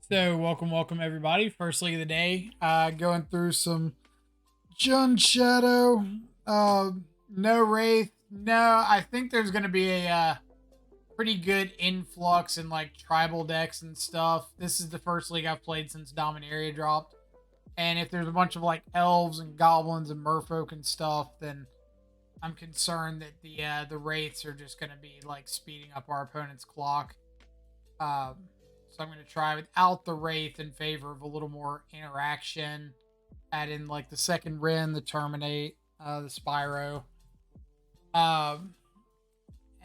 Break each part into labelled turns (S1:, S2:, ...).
S1: So, welcome everybody. First league of the day. Going through some Jun Shadow. No Wraith. No, I think there's going to be a pretty good influx in like tribal decks and stuff. This is the first league I've played since Dominaria dropped. And if there's a bunch of like elves and goblins and merfolk and stuff, then I'm concerned that the wraiths are just going to be like speeding up our opponent's clock. So I'm going to try without the Wraith in favor of a little more interaction. Add in like the second Ren, the Terminate, the Spyro. Um,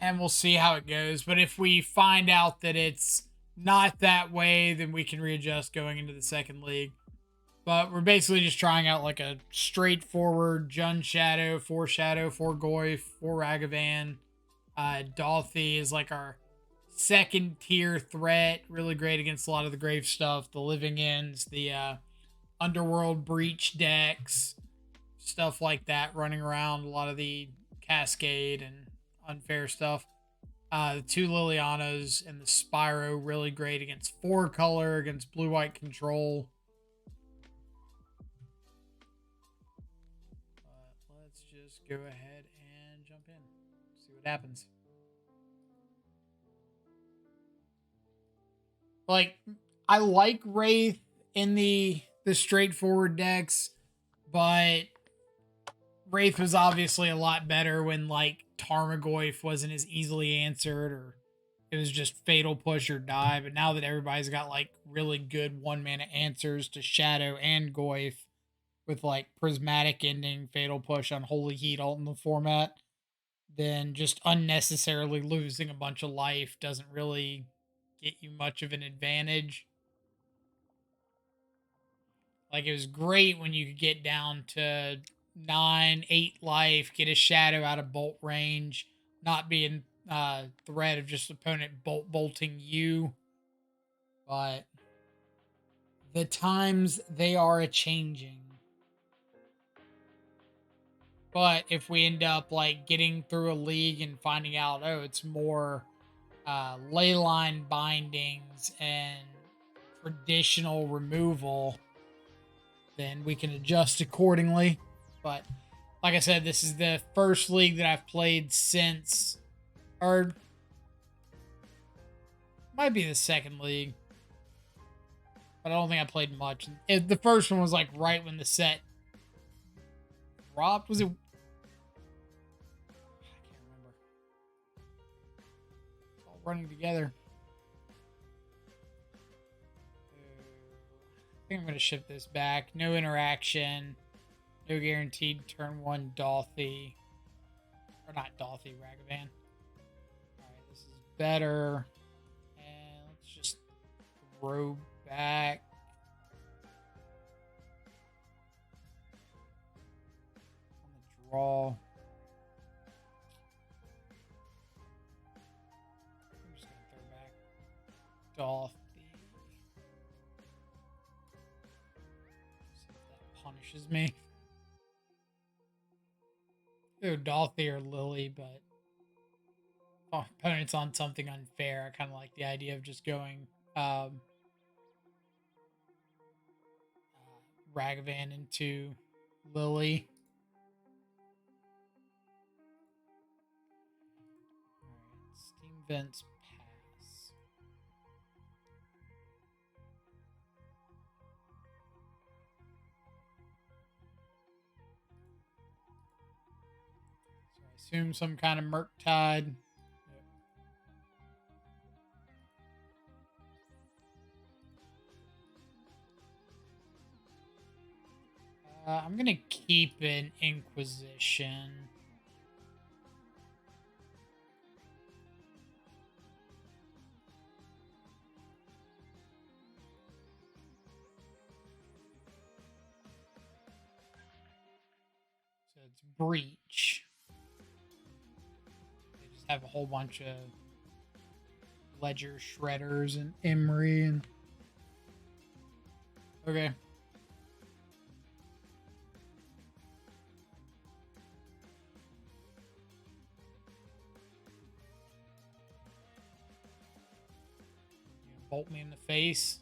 S1: and we'll see how it goes. But if we find out that it's not that way, then we can readjust going into the second league. But we're basically just trying out like a straightforward Jun Shadow, 4 Goyf, 4 Ragavan. Dolphy is like our second tier threat, really great against a lot of the grave stuff, the living ends, the Underworld breach decks, stuff like that running around, a lot of the Cascade and unfair stuff. The two Lilianas and the Spyro, really great against 4-color, against blue-white control. Let's just go ahead and jump in, see what happens. Like, I like Wraith in the straightforward decks, but Wraith was obviously a lot better when like Tarmogoyf wasn't as easily answered, or it was just fatal push or die. But now that everybody's got like really good 1-mana answers to Shadow and Goyf with like prismatic ending, fatal push, unholy heat alt in the format, then just unnecessarily losing a bunch of life doesn't really get you much of an advantage. Like, it was great when you could get down to 9, 8 life, get a shadow out of bolt range, not be in threat of just opponent bolting you. But the times, they are a changing. But if we end up like getting through a league and finding out, oh, it's more leyline bindings and traditional removal, then we can adjust accordingly. But like I said, this is the first league that I've played since, or might be the second league, but I don't think I played much. The first one was like right when the set dropped. Was it? I can't remember. It's all running together. I think I'm going to shift this back. No interaction. No guaranteed turn 1 Dolphy. Or not Dolphy, Ragavan. Alright, this is better. And let's just throw back. On the draw. I'm just going to throw back Dolphy. See if that punishes me. Either Dolphy or Lily, but opponent's on something unfair. I kind of like the idea of just going Ragavan into Lily. Alright, Steam Vents pass. So I assume some kind of Murktide. I'm gonna keep an Inquisition. So it's Breach. They just have a whole bunch of Ledger Shredders and Emery and okay. Bolt me in the face.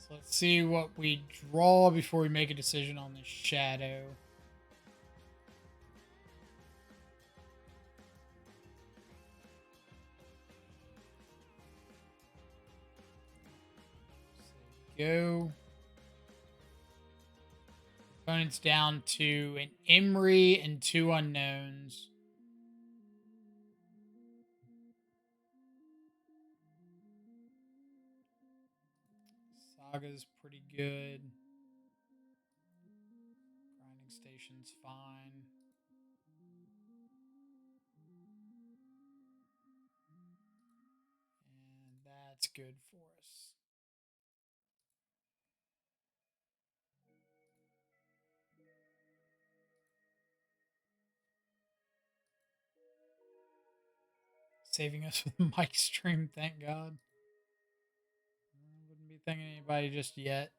S1: So let's see what we draw before we make a decision on the shadow. Go. Opponent's down to an Emery and 2 unknowns. Saga's pretty good. Grinding Station's fine. And that's good for us. Saving us with the mic stream, thank God. Wouldn't be thanking anybody just yet.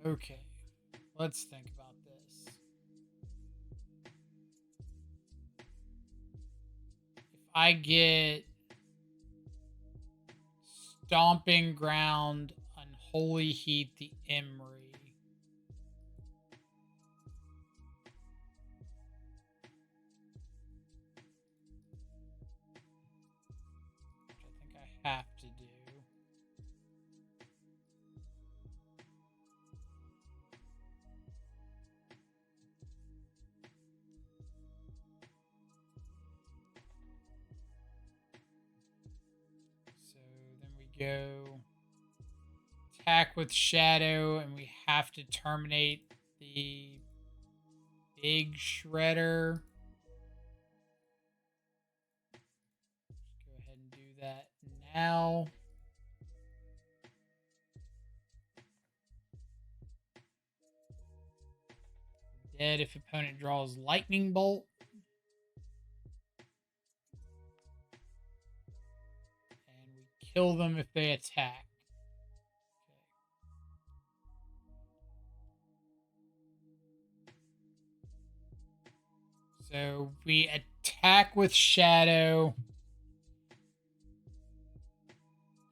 S1: Okay, let's think about this. If I get Stomping Ground, Unholy Heat, the Emery, which I think I have to do. So then we go attack with Shadow, and we have to terminate the big Shredder. Let's go ahead and do that now. Dead if opponent draws Lightning Bolt. And we kill them if they attack. Okay. So we attack with Shadow.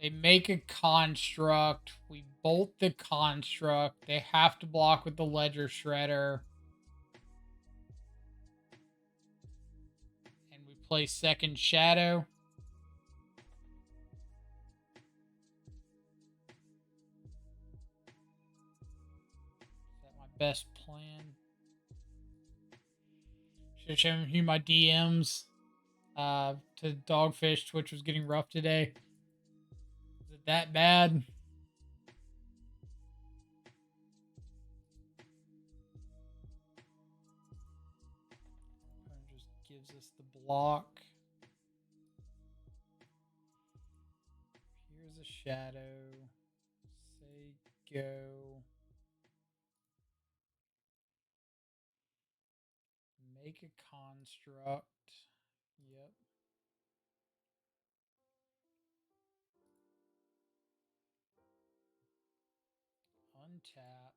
S1: They make a construct. We bolt the construct. They have to block with the Ledger Shredder. And we play second Shadow. Is that my best plan? Should have shown you my DMs to Dogfish. Twitch was getting rough today. Is it that bad? Just gives us the block. Here's a shadow. Say go. Make a construct. Yep. Untap.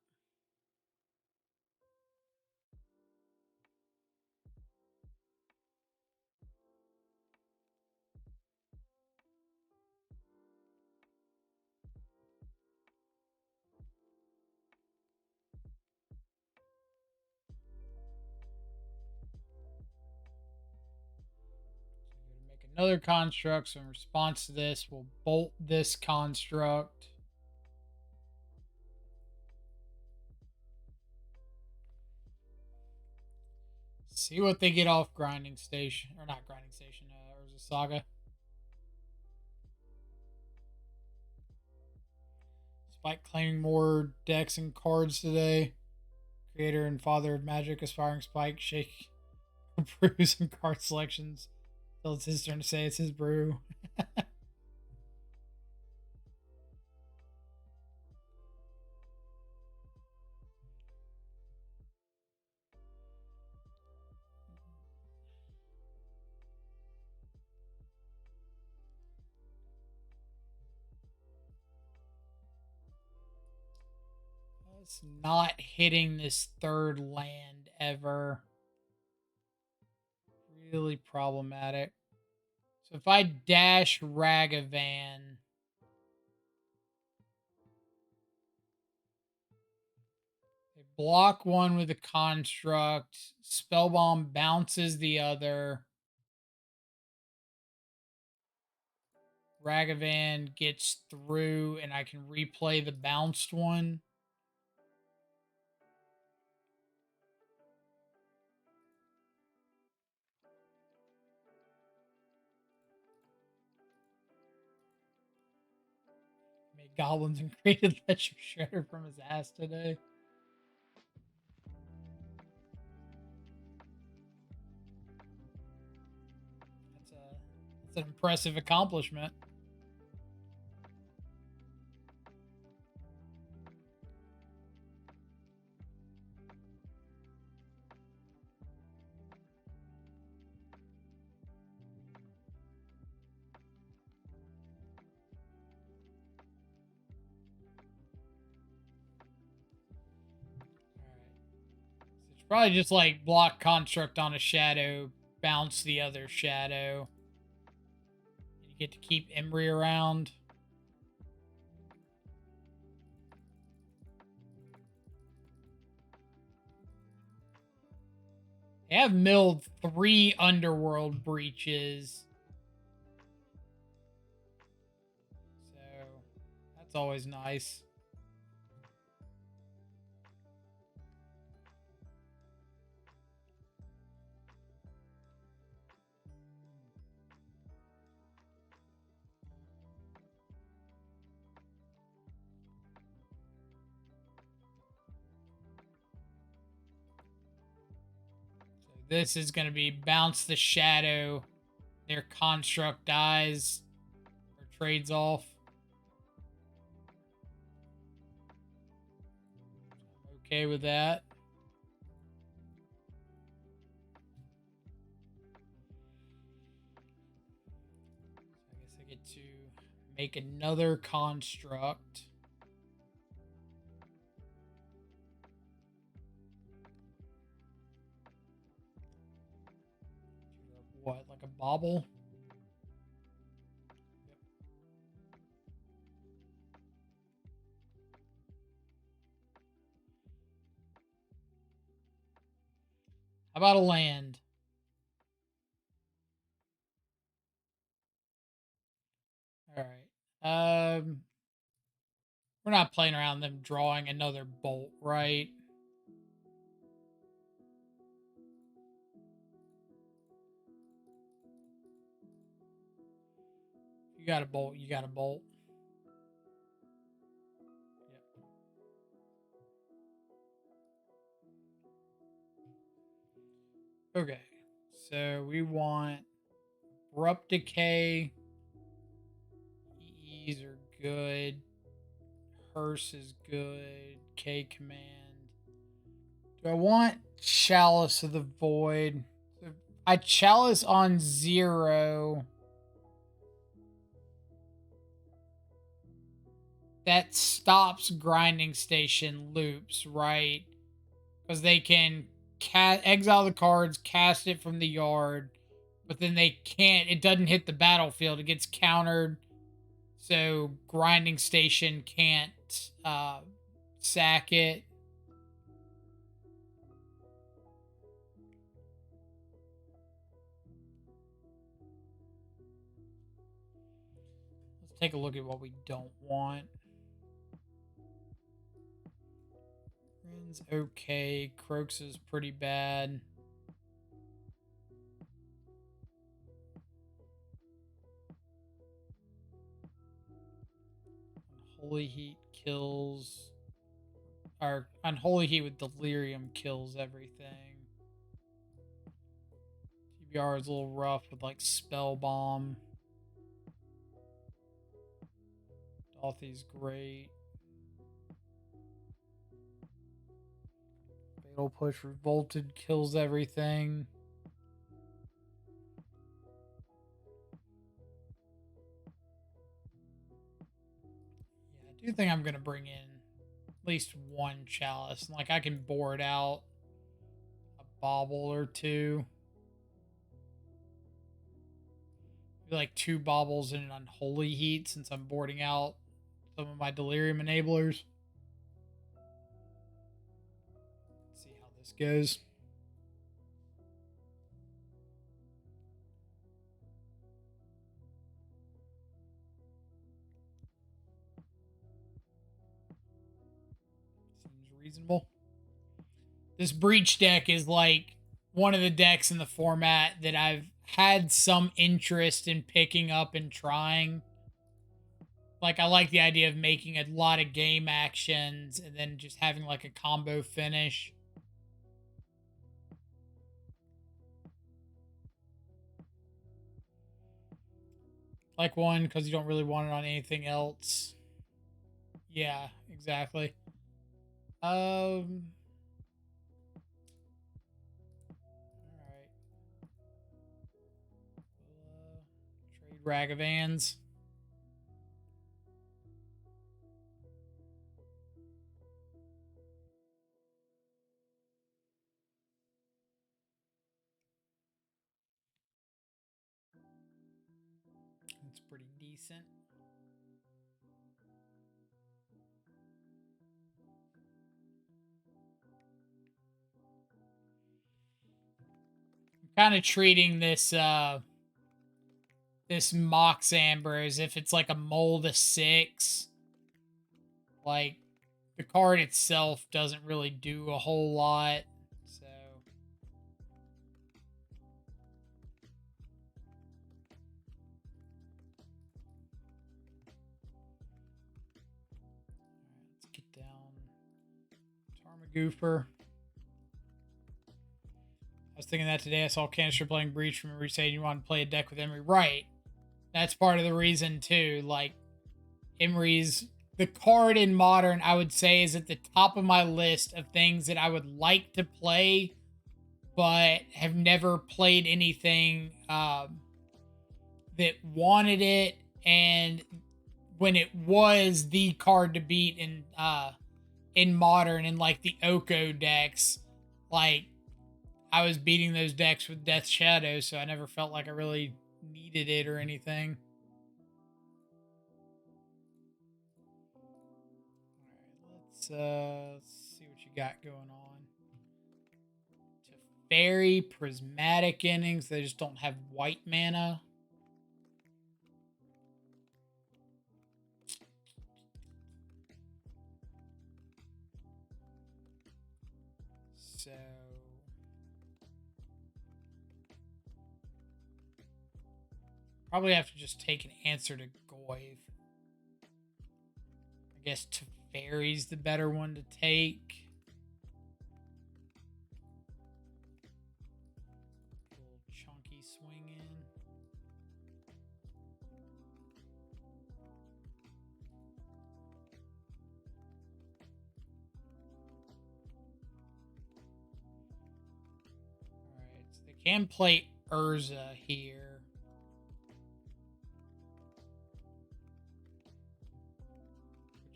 S1: Make another construct. So in response to this, we'll bolt this construct. See what they get off Grinding Station. Or not Grinding Station, Urza Saga. Despite claiming more decks and cards today, creator and father of Magic, aspiring Spike, shake brews and card selections. Till it's his turn to say it's his brew. It's not hitting this third land ever. Really problematic. So if I dash Ragavan, they block one with a construct. Spellbomb bounces the other. Ragavan gets through, and I can replay the bounced one. Made goblins and created Ledger Shredder from his ass today. That's an impressive accomplishment. Probably just like block construct on a shadow, bounce the other shadow. You get to keep Embry around. They have milled 3 Underworld breaches. So that's always nice. This is going to be bounce the shadow. Their construct dies or trades off. I'm okay with that. I guess I get to make another construct. What, like a bauble? Yep. How about a land? All right. We're not playing around them drawing another bolt, right? You got a bolt, you got a bolt. Yep. Okay. So we want Abrupt Decay. EEs are good. Hearse is good. K Command. Do I want Chalice of the Void? I Chalice on 0. That stops grinding station loops, right? Because they can exile the cards, cast it from the yard, but then they can't. It doesn't hit the battlefield. It gets countered, so grinding station can't sack it. Let's take a look at what we don't want. Ren's okay. Croaks is pretty bad. Unholy Heat kills. Our Unholy Heat with Delirium kills everything. TBR is a little rough with like Spell Bomb. Dolthy's great. Fatal Push Revolted kills everything. Yeah, I do think I'm going to bring in at least one Chalice. Like, I can board out a bauble or two. Maybe like 2 baubles and an unholy heat since I'm boarding out some of my delirium enablers. Let's see how this goes. Seems reasonable. This breach deck is like one of the decks in the format that I've had some interest in picking up and trying. Like, I like the idea of making a lot of game actions and then just having like a combo finish. Like one, because you don't really want it on anything else. Yeah, exactly. All right. Trade Ragavans. It's pretty decent. I'm kind of treating this this Mox Amber as if it's like a mold of 6. Like, the card itself doesn't really do a whole lot. So let's get down Tarmagoofer. I was thinking that today. I saw Canister playing Breach from Emery saying you want to play a deck with Emery. Right. That's part of the reason, too. Like, Emery's... The card in Modern, I would say, is at the top of my list of things that I would like to play, but have never played anything that wanted it. And when it was the card to beat in Modern, in, like, the Oko decks, like, I was beating those decks with Death Shadow, so I never felt like I really needed it or anything. Alright, let's see what you got going on. Teferi, Prismatic Endings, they just don't have white mana. So... probably have to just take an answer to Goyve. I guess Teferi's the better one to take. A little chunky swing in. Alright, so they can play Urza here.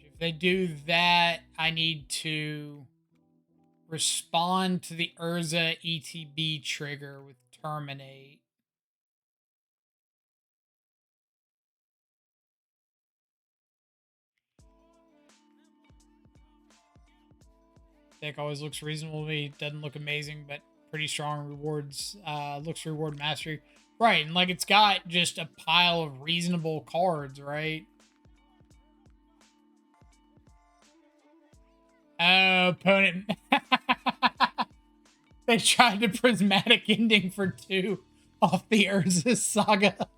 S1: If they do that, I need to respond to the Urza ETB trigger with Terminate. Deck always looks reasonable to me. Doesn't look amazing, but pretty strong rewards. Looks reward mastery. Right, and like it's got just a pile of reasonable cards, right? Opponent. They tried the Prismatic Ending for 2 off the Urza Saga.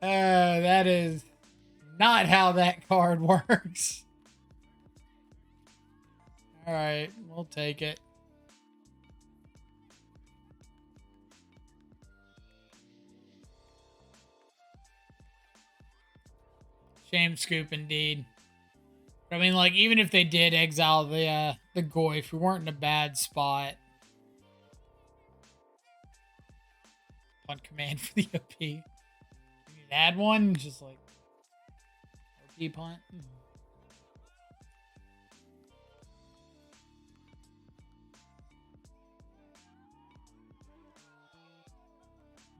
S1: That is not how that card works. Alright, we'll take it. Shame scoop indeed. But I mean, like, even if they did exile the Goyf, we weren't in a bad spot. On command for the OP. You need to add one, just like OP punt.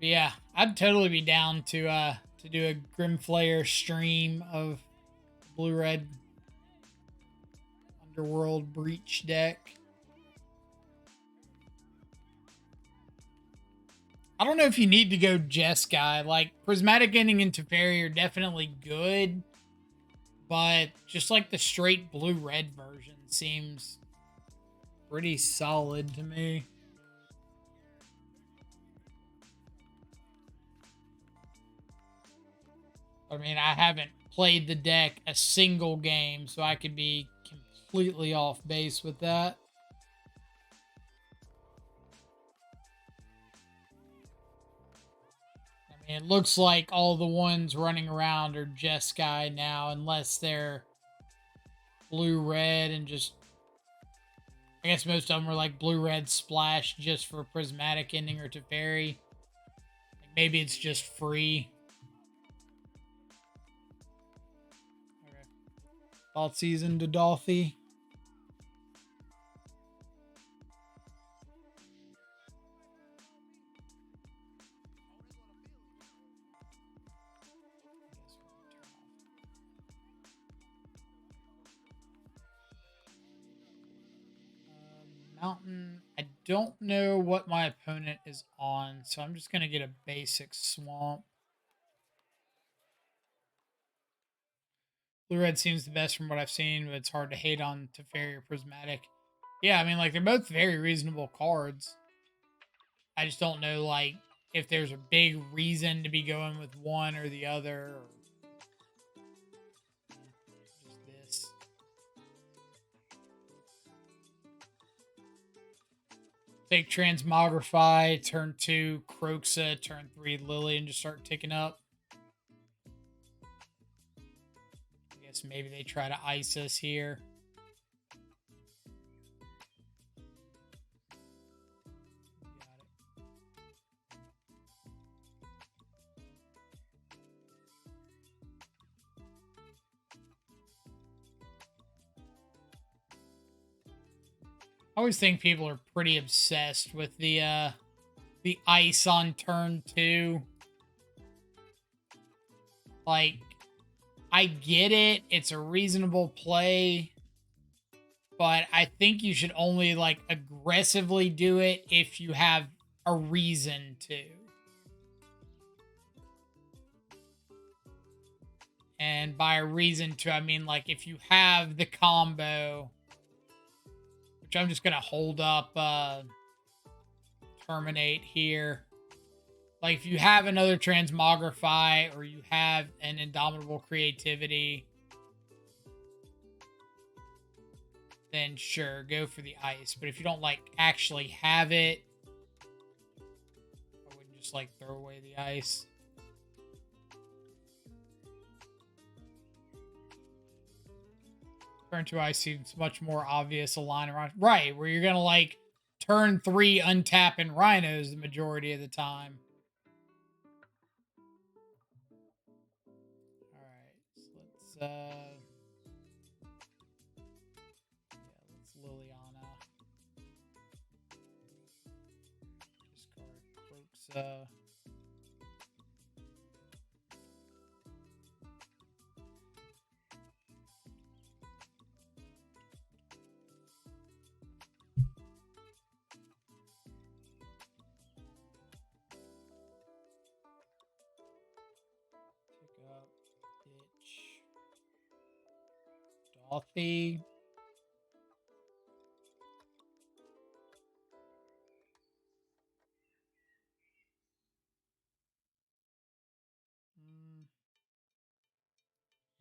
S1: But yeah, I'd totally be down to do a Grimflayer stream of blue-red Underworld Breach deck. I don't know if you need to go Jeskai. Like, Prismatic Ending and Teferi are definitely good, but just like the straight blue-red version seems pretty solid to me. I mean, I haven't played the deck a single game, so I could be completely off base with that. I mean, it looks like all the ones running around are Jeskai now, unless they're blue-red and just... I guess most of them were like blue-red splash just for Prismatic Ending or Teferi. Like maybe it's just free. Okay. Fall season to Dolphy. Mountain. I don't know what my opponent is on, so I'm just going to get a basic swamp. Blue-red seems the best from what I've seen, but it's hard to hate on Teferi or Prismatic. Yeah, I mean, like, they're both very reasonable cards. I just don't know, like, if there's a big reason to be going with one or the other, or just this. Take Transmogrify, turn 2, Croxa, turn 3, Lily, and just start ticking up. I guess maybe they try to ice us here. I always think people are pretty obsessed with the ice on turn 2. Like, I get it. It's a reasonable play. But I think you should only, like, aggressively do it if you have a reason to. And by a reason to, I mean, like, if you have the combo... Which I'm just going to hold up Terminate here. Like, if you have another Transmogrify or you have an Indomitable Creativity, then sure, go for the ice. But if you don't, like, actually have it, I wouldn't just, like, throw away the ice. Turn 2 ice seems much more obvious a line around. Right, where you're going to, like, turn 3 untapping Rhinos the majority of the time. Alright, so let's, let's Liliana. Discard Croxa. Dolphy.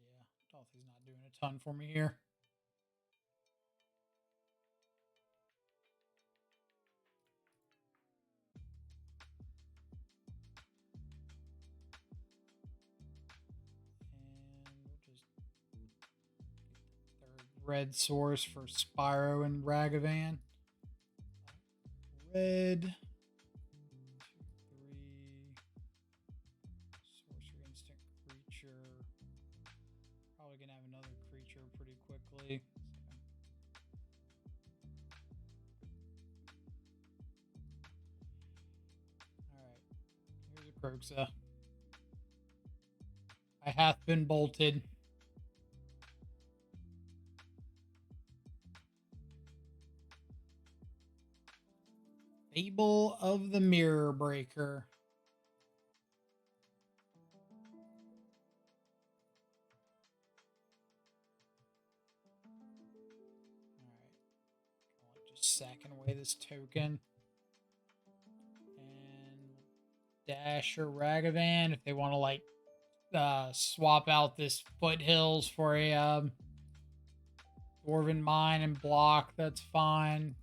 S1: Yeah, Dolphy's not doing a ton for me here. Red source for Spyro and Ragavan. Red. 2, 3. Sorcery Instinct creature. Probably gonna have another creature pretty quickly. Alright. Croxa. I hath been bolted. Fable of the Mirror Breaker. Alright. Just sacking away this token. And Dash or Ragavan if they want to like swap out this Foothills for a Dwarven Mine and block, that's fine.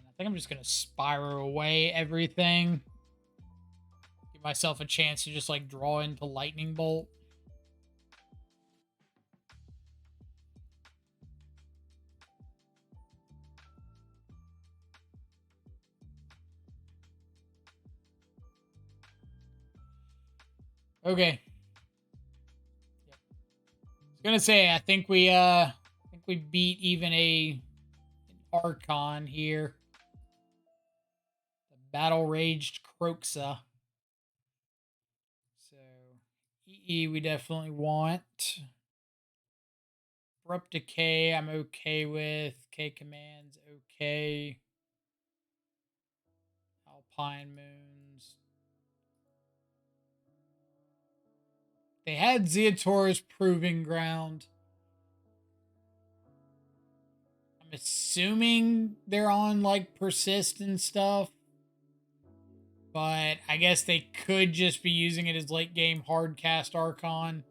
S1: I think I'm just going to Spyro away everything. Give myself a chance to just, like, draw into Lightning Bolt. Okay. Yep. I was going to say, I think we beat even an Archon here. Battle Raged Croxa. So, EE we definitely want. Abrupt Decay I'm okay with. K Commands okay. Alpine Moons. They had Zeator's Proving Ground. I'm assuming they're on like Persist and stuff. But I guess they could just be using it as late game hardcast Archon.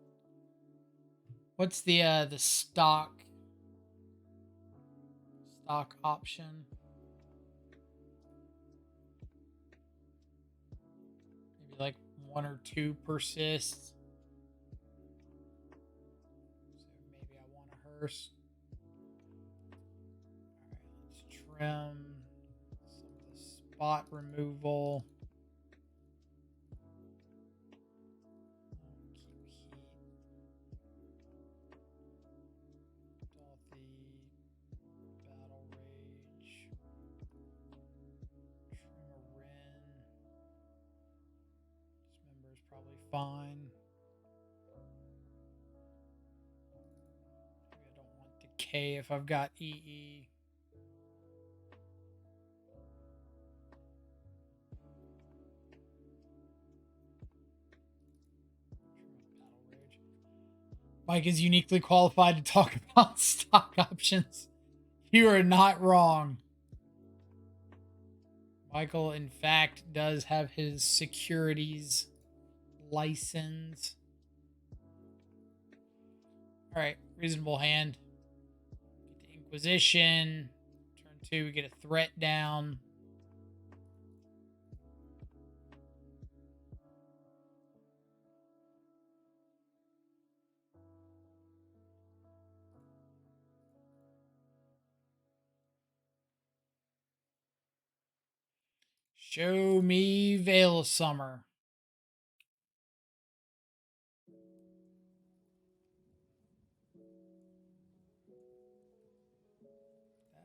S1: What's the stock option? Maybe like 1 or 2 persists. So maybe I want a hearse. Alright, let's trim some of the spot removal. Battle Rage. Trim a Rin. Dismember is probably fine. Maybe I don't want Decay if I've got EE. Mike is uniquely qualified to talk about stock options. You are not wrong. Michael, in fact, does have his securities license. All right, reasonable hand. Get the Inquisition. Turn 2, we get a threat down. Show me Veil of Summer.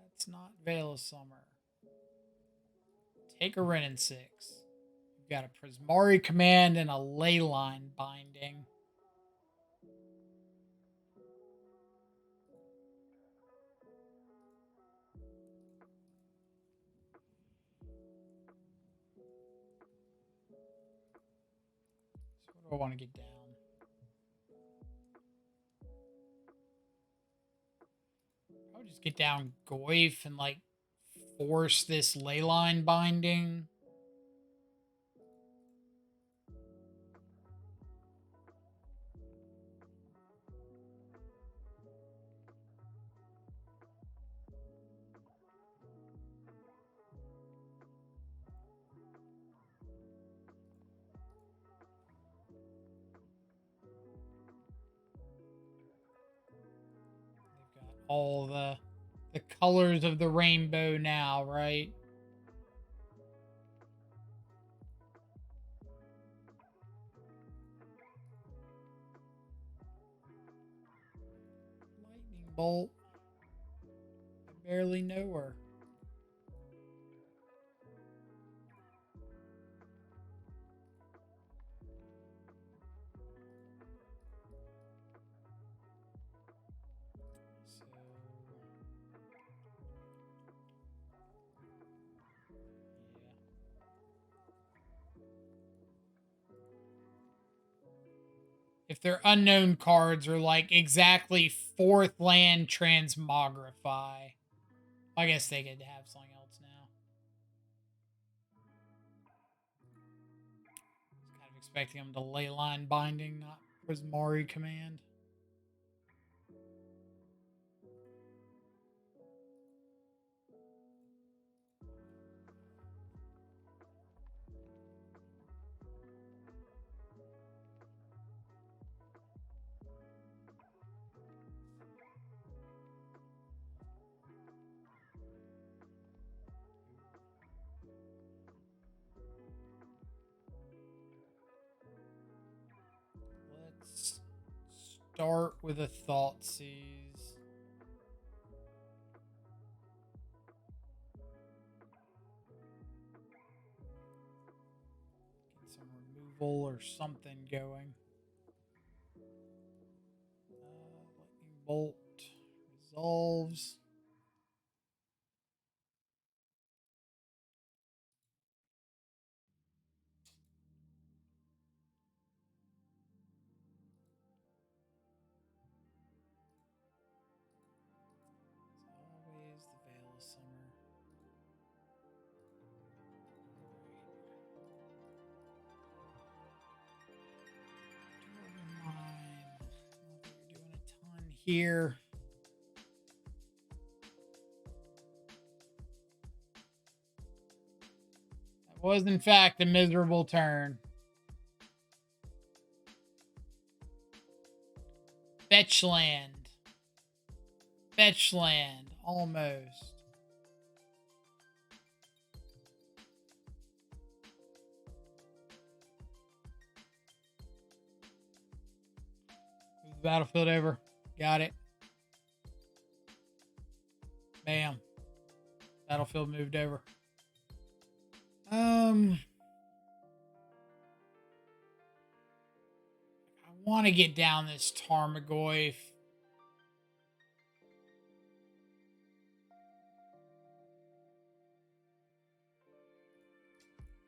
S1: That's not Veil of Summer. Take a Ren in 6. We've got a Prismari Command and a Leyline Binding. So what do I want to get down? I would just get down Goyf and like force this Leyline Binding. They've got all the colors of the rainbow now, right? Lightning Bolt. I barely know her. if they're unknown cards or like exactly fourth land transmogrify. I guess they could have something else now. Kind of expecting them to Leyline Binding, not Prismari Command. Let's start with a Thoughtseize. Get some removal or something going. Lightning Bolt resolves. Always the Veil of Summer. Mine. You're doing a ton here. That was, in fact, a miserable turn. Fetch land. Fetch land. Almost. Move the battlefield over. Got it. Bam. Battlefield moved over. I want to get down this Tarmogoyf.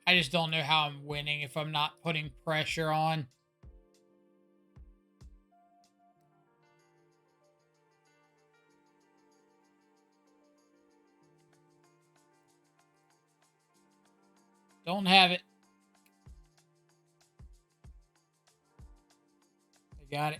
S1: I just don't know how I'm winning if I'm not putting pressure on. Don't have it. I got it.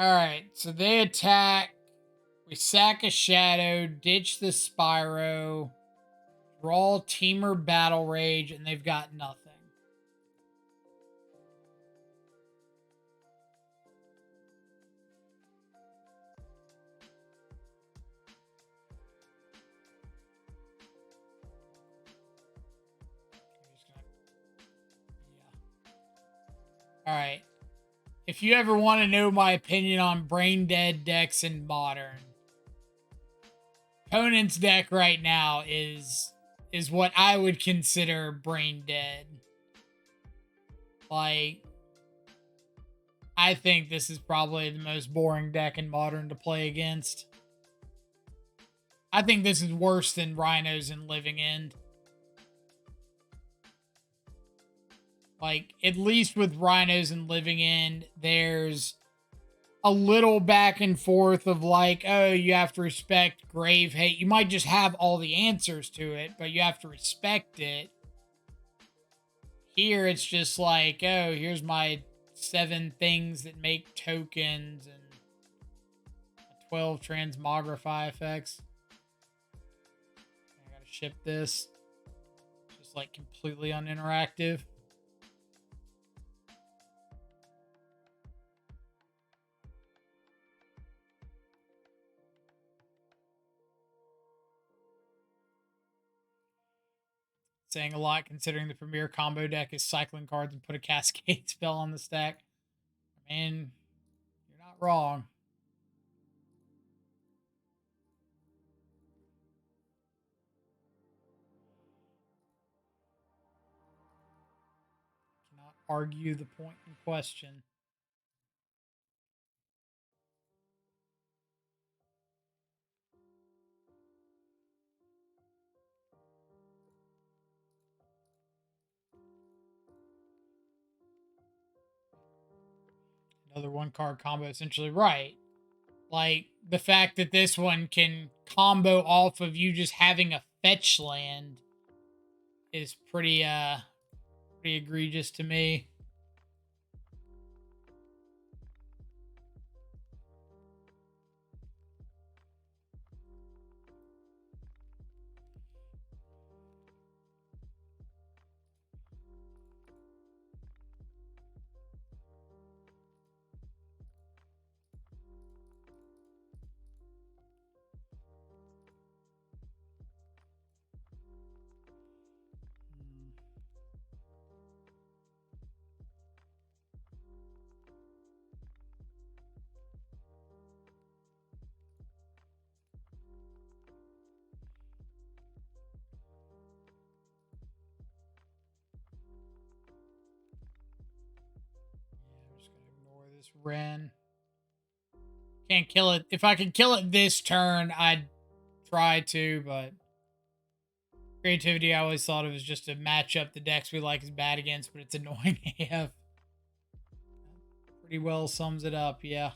S1: Alright, so they attack. We sack a Shadow, ditch the Spyro, draw Teamer Battle Rage, and they've got nothing. Alright. If you ever want to know my opinion on brain dead decks in Modern, opponent's deck right now is what I would consider brain dead. Like, I think this is probably the most boring deck in Modern to play against. I think this is worse than Rhinos in Living End. Like, at least with Rhinos and Living End, there's a little back and forth of like, oh, you have to respect Grave Hate. You might just have all the answers to it, but you have to respect it. Here, it's just like, oh, here's my 7 things that make tokens and 12 transmogrify effects. I gotta ship this. Just like completely uninteractive. Saying a lot considering the premier combo deck is cycling cards and put a Cascade spell on the stack. I mean, wrong. Cannot argue the point in question. Another one card combo, essentially, right? Like the fact that this one can combo off of you just having a fetch land is pretty egregious to me. I'm just gonna ignore this Ren. Can't kill it. If I could kill it this turn, I'd try to, but creativity, I always thought it was just to match up the decks we like is bad against, but it's annoying AF. Pretty well sums it up, yeah.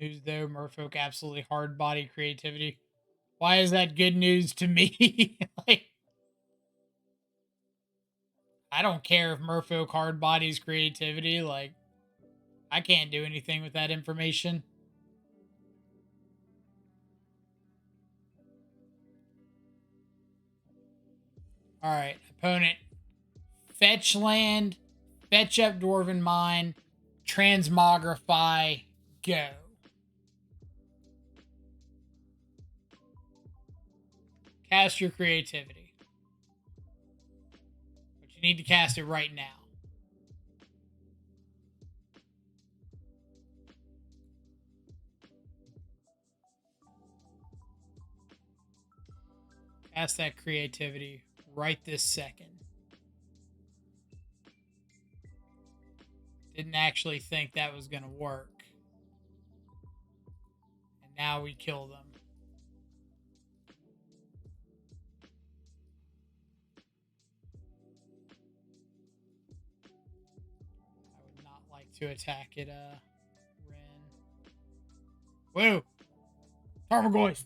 S1: Good news though, Merfolk absolutely hard body creativity. Why is that good news to me? Like, I don't care if Merfolk hard bodies creativity. Like, I can't do anything with that information. All right, opponent, fetch land, fetch up Dwarven Mine, transmogrify, go. Cast your creativity. But you need to cast it right now. Cast that creativity right this second. Didn't actually think that was going to work. And now we kill them. I would not like to attack it, Ren. Whoa! Tarmogoyf!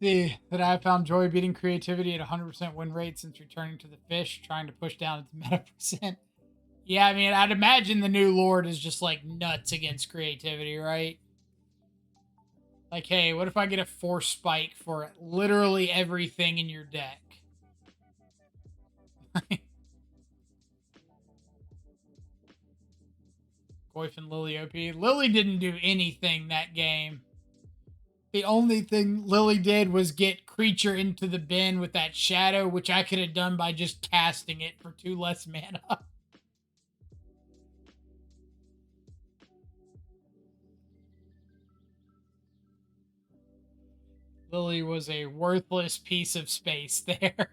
S1: That I found joy beating creativity at 100% win rate since returning to the fish, trying to push down its meta percent. Yeah, I mean, I'd imagine the new Lord is just like nuts against creativity, right? Like, hey, what if I get a force spike for literally everything in your deck? Goyf and Lily OP. Lily didn't do anything that game. The only thing Lily did was get creature into the bin with that shadow, which I could have done by just casting it for 2 less mana. Lily was a worthless piece of space there.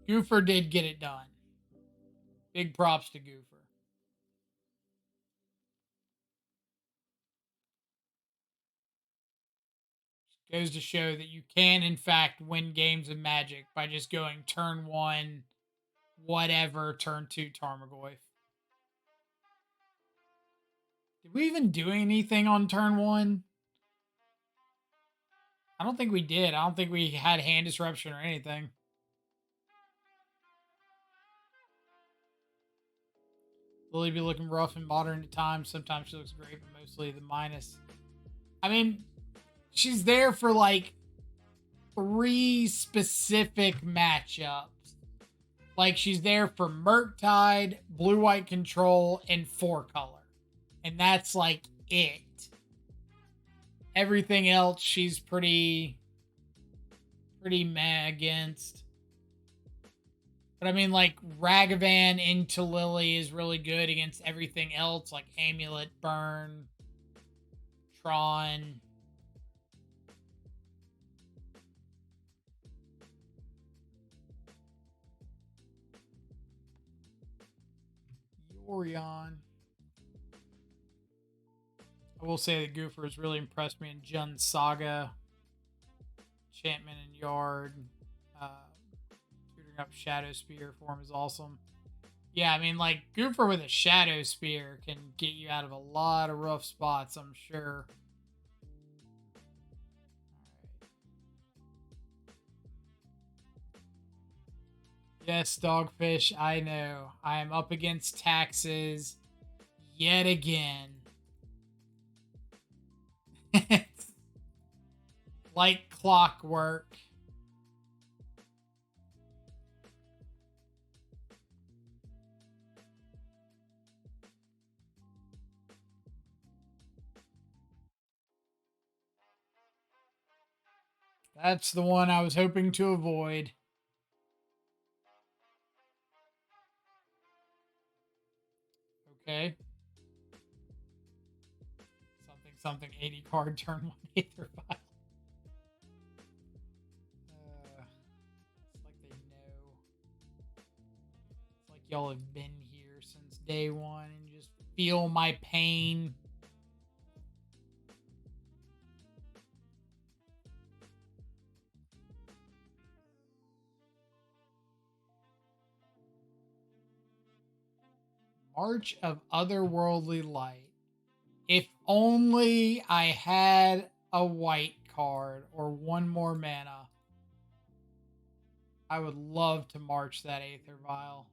S1: Goofer did get it done. Big props to Goofer. Goes to show that you can, in fact, win games of Magic by just going turn 1, whatever, turn 2 Tarmogoyf. Did we even do anything on turn 1? I don't think we did. I don't think we had hand disruption or anything. Lily be looking rough and modern at times. Sometimes she looks great, but mostly the minus. I mean, she's there for like 3 specific matchups. Like she's there for Murktide, Blue White Control, and 4-color. And that's like it. Everything else she's pretty meh against. But I mean, like, Ragavan into Lily is really good against everything else, like Amulet, Burn, Tron. Yorion. I will say that Goofer has really impressed me in Jun Saga, Enchantment and Yard. Tutoring up Shadow Spear for him is awesome. Yeah, I mean, like, Goofer with a Shadow Spear can get you out of a lot of rough spots, I'm sure. Yes, Dogfish, I know. I am up against taxes yet again. It's like clockwork. That's the one I was hoping to avoid. Okay. Something 80 card turn 1 Aether Vial. It's like they know. It's like y'all have been here since day one and just feel my pain. March of Otherworldly Light. If only I had a white card or one more mana, I would love to march that Aether Vial.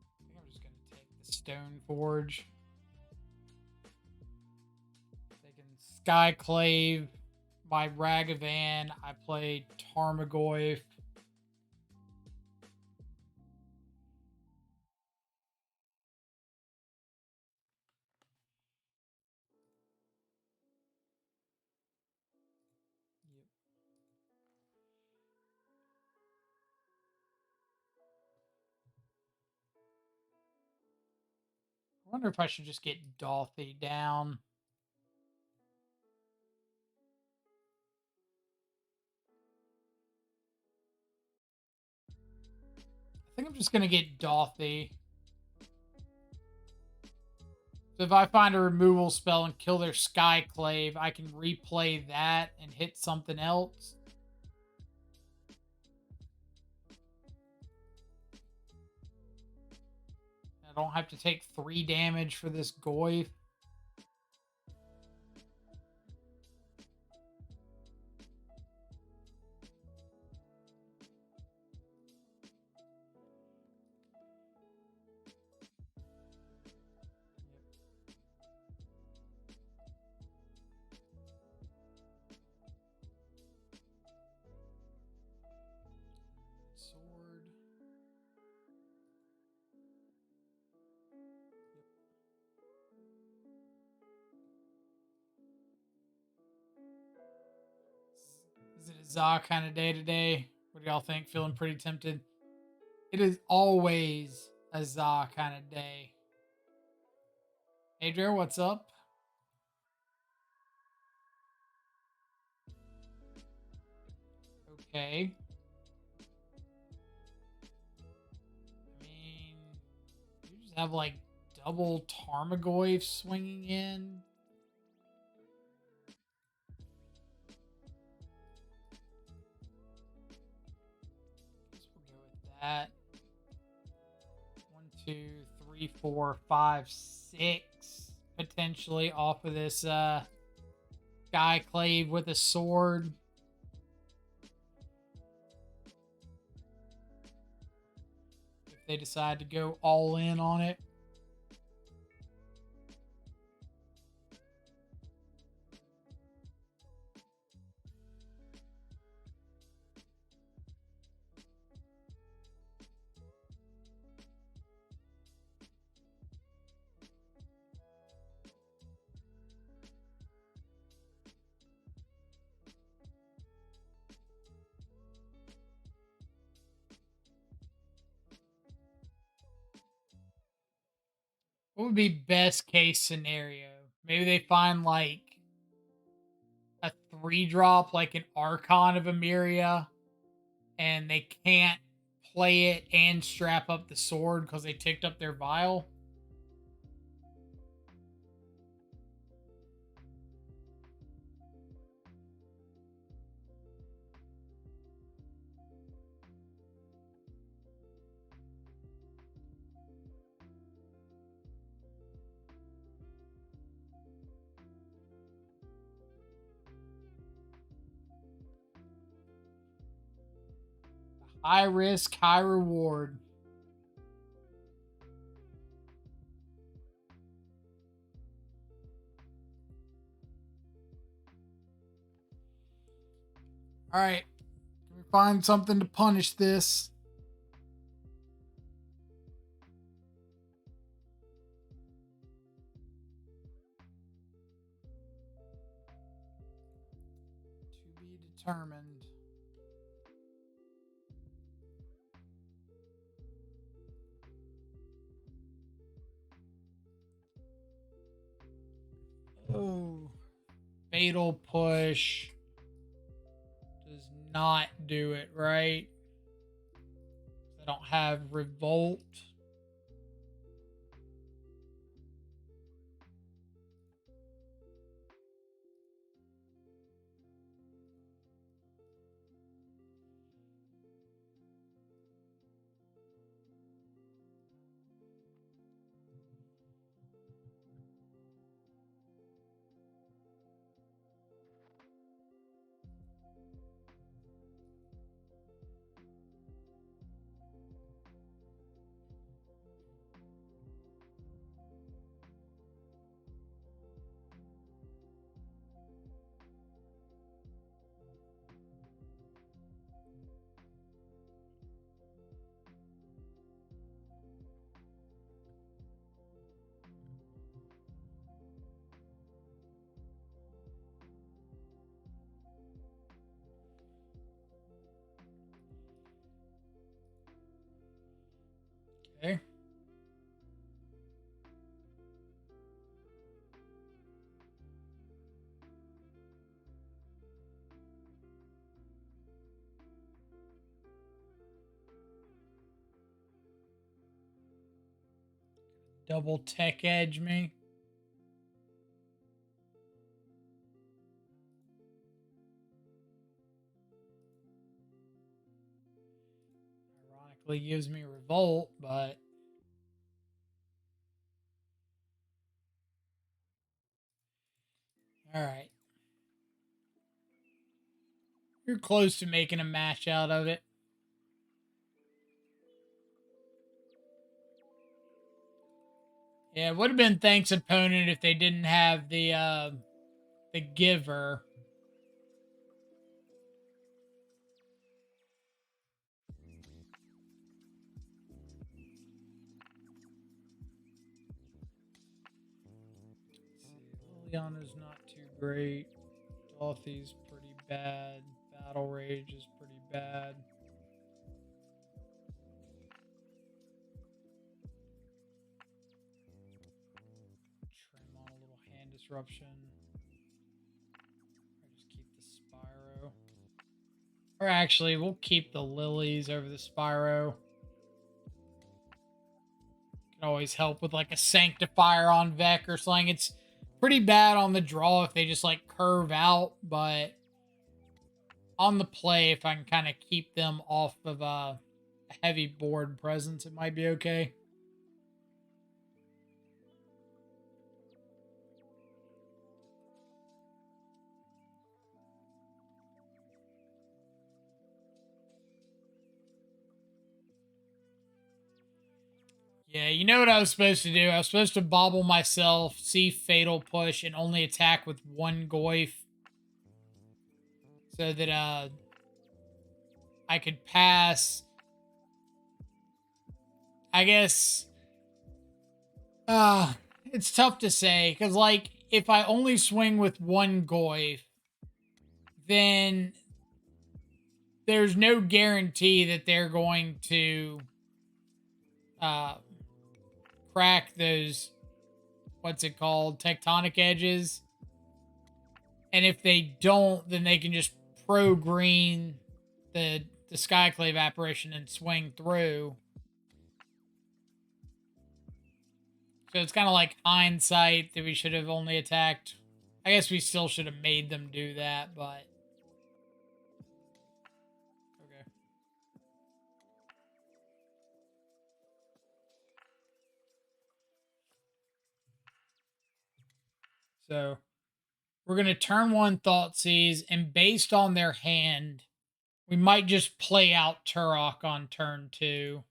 S1: I think I'm just going to take the Stone Forge. Skyclave, my Ragavan. I played Tarmogoyf. Yep. I wonder if I should just get Dolthy down. I think I'm just going to get Dolthy. So if I find a removal spell and kill their Skyclave, I can replay that and hit something else. I don't have to take 3 damage for this Goyf. Sword. Is it a Za kind of day today? What do y'all think? Feeling pretty tempted? It is always a Za kind of day. Adria, what's up? Okay. I mean, you just have like double Tarmogoyf swinging in. Guess we'll go with that. 1, 2, 3, 4, 5, 6. potentially off of this Skyclave with a sword. If they decide to go all in on it. What would be best case scenario? Maybe they find like a 3-drop, like an Archon of Emeria, and they can't play it and strap up the sword because they ticked up their vial. High risk, high reward. All right. Can we find something to punish this? To be determined. Oh. Fatal push does not do it, right? I don't have revolt. Okay. Double tech edge me. Ironically gives me revolt, but all right. You're close to making a match out of it. Yeah, it would have been thanks opponent if they didn't have the giver. Liliana's not too great. Dorothy's pretty bad. Battle Rage is pretty bad. Trim on a little hand disruption. Or just keep the Spyro. Or actually, we'll keep the Lilies over the Spyro. Can always help with like a Sanctifier on Vec or something. It's pretty bad on the draw if they just like curve out, but on the play, if I can kind of keep them off of a heavy board presence, it might be okay. Yeah, you know what I was supposed to do? I was supposed to bobble myself, see Fatal Push, and only attack with one Goyf. So that I could pass. I guess it's tough to say, because like if I only swing with one Goyf, then there's no guarantee that they're going to uh crack those, what's it called, tectonic edges. And if they don't, then they can just pro green the Skyclave apparition and swing through. So it's kind of like hindsight that we should have only attacked. I guess we still should have made them do that, but okay. So we're gonna turn one Thoughtseize, and based on their hand, we might just play out Turok on turn 2.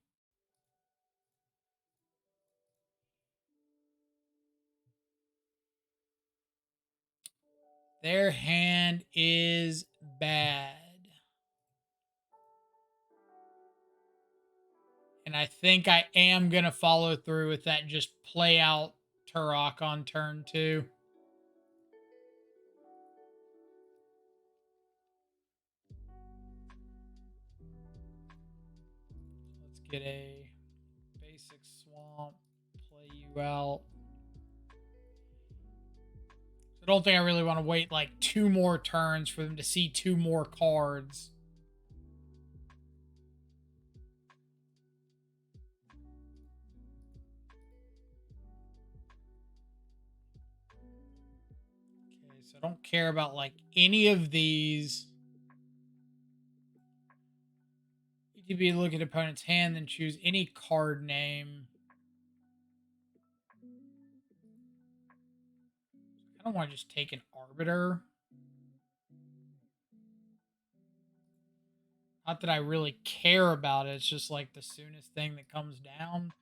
S1: Their hand is bad. And I think I am going to follow through with that and just play out Turok on turn 2. Let's get a basic swamp, play you out. I don't think I really want to wait like 2 more turns for them to see 2 more cards. Okay, so I don't care about like any of these. ETB, look at opponent's hand, then choose any card name. I don't want to just take an Arbiter. Not that I really care about it. It's just like the soonest thing that comes down.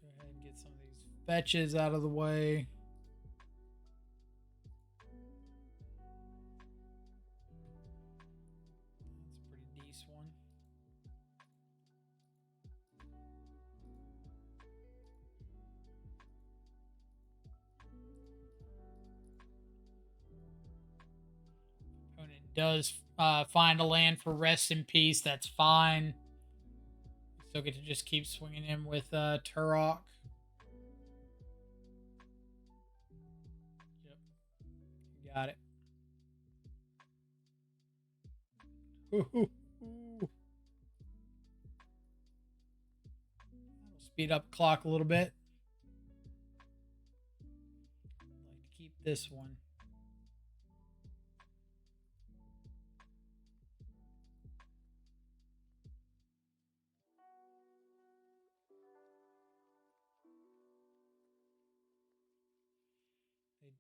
S1: Go ahead and get some of these fetches out of the way. That's a pretty decent one. Opponent does find a land for Rest in Peace. That's fine. Still get to just keep swinging him with Turok. Yep. Got it. Ooh. Speed up clock a little bit. I'd like to keep this one.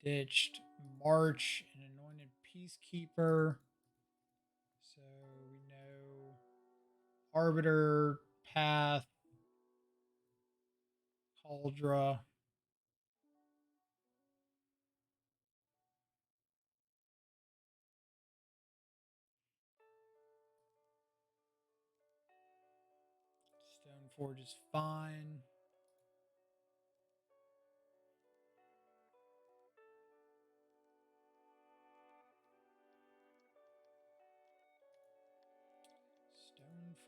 S1: They ditched March and Anointed Peacekeeper. So we know Arbiter, Path, Cauldra. Stoneforge is fine.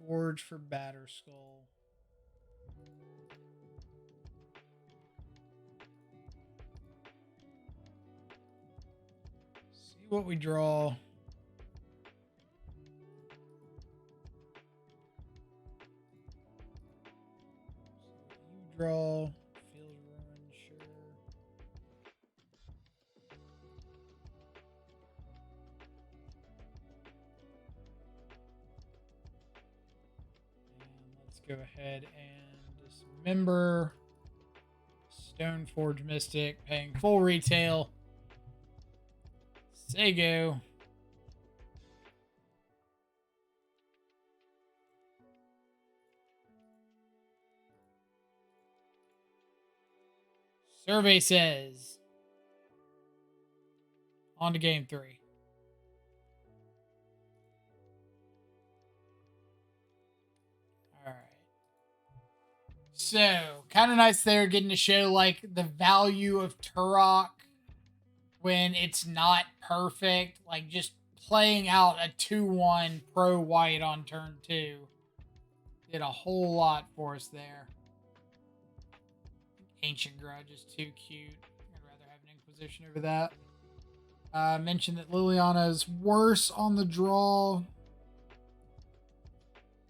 S1: Stoneforge for Batterskull. See what we draw. You draw. Field Ruin, sure. go ahead and dismember Stoneforge Mystic, paying full retail. Say go. Survey says on to game 3. All right. So, kind of nice there getting to show like the value of Turok when it's not perfect. Like just playing out a 2-1 pro white on turn 2 did a whole lot for us there. Ancient Grudge is too cute. I'd rather have an Inquisition over that. Mentioned that Liliana is worse on the draw.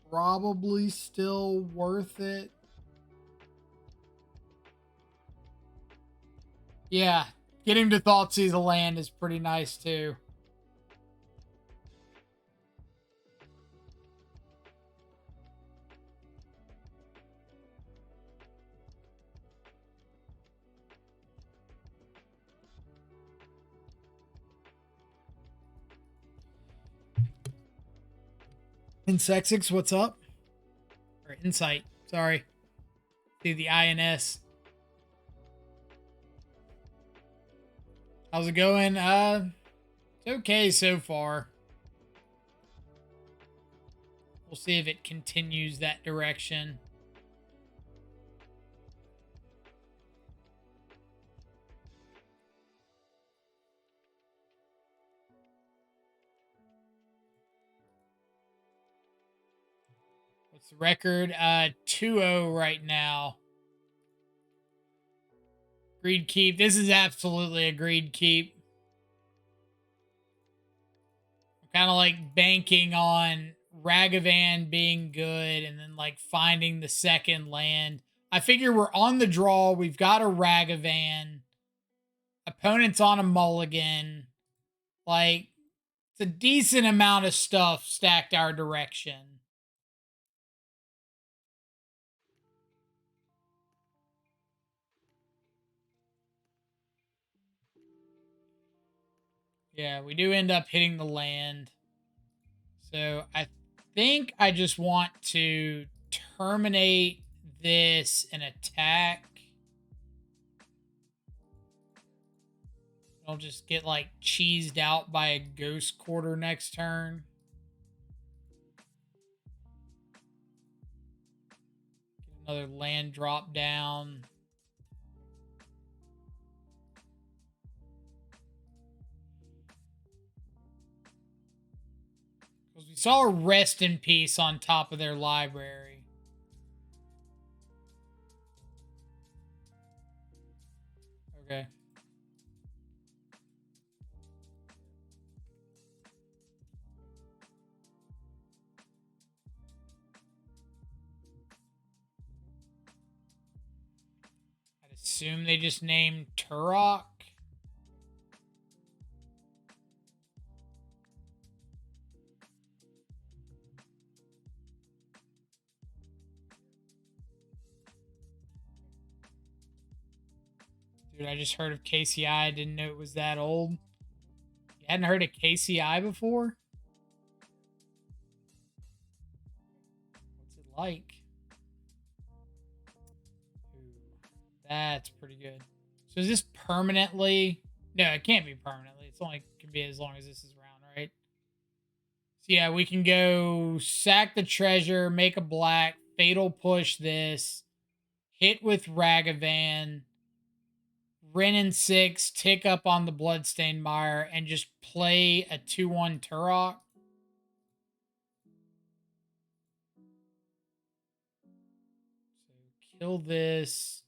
S1: Probably still worth it. Yeah, getting to Thoughtseize a land is pretty nice too. Insexix, what's up? Or Insight, sorry. Do the INS. How's it going? It's okay so far. We'll see if it continues that direction. What's the record? 2-0 right now. Greed keep. This is absolutely a greed keep. I'm kind of like banking on Ragavan being good and then like finding the second land. I figure we're on the draw. We've got a Ragavan. Opponent's on a mulligan. Like, it's a decent amount of stuff stacked our direction. Yeah, we do end up hitting the land. So I think I just want to terminate this and attack. I'll just get like cheesed out by a Ghost Quarter next turn. Get another land drop down. Because we saw a Rest in Peace on top of their library. Okay. I'd assume they just named Turok. Dude, I just heard of KCI. I didn't know it was that old. You hadn't heard of KCI before? What's it like? Ooh, that's pretty good. So is this permanently? No, it can't be permanently. It's only can be as long as this is around, right? So yeah, we can go sack the treasure, make a black, fatal push this, hit with Ragavan, Ren and 6, tick up on the Bloodstained Mire, and just play a 2-1 Turok. So kill this.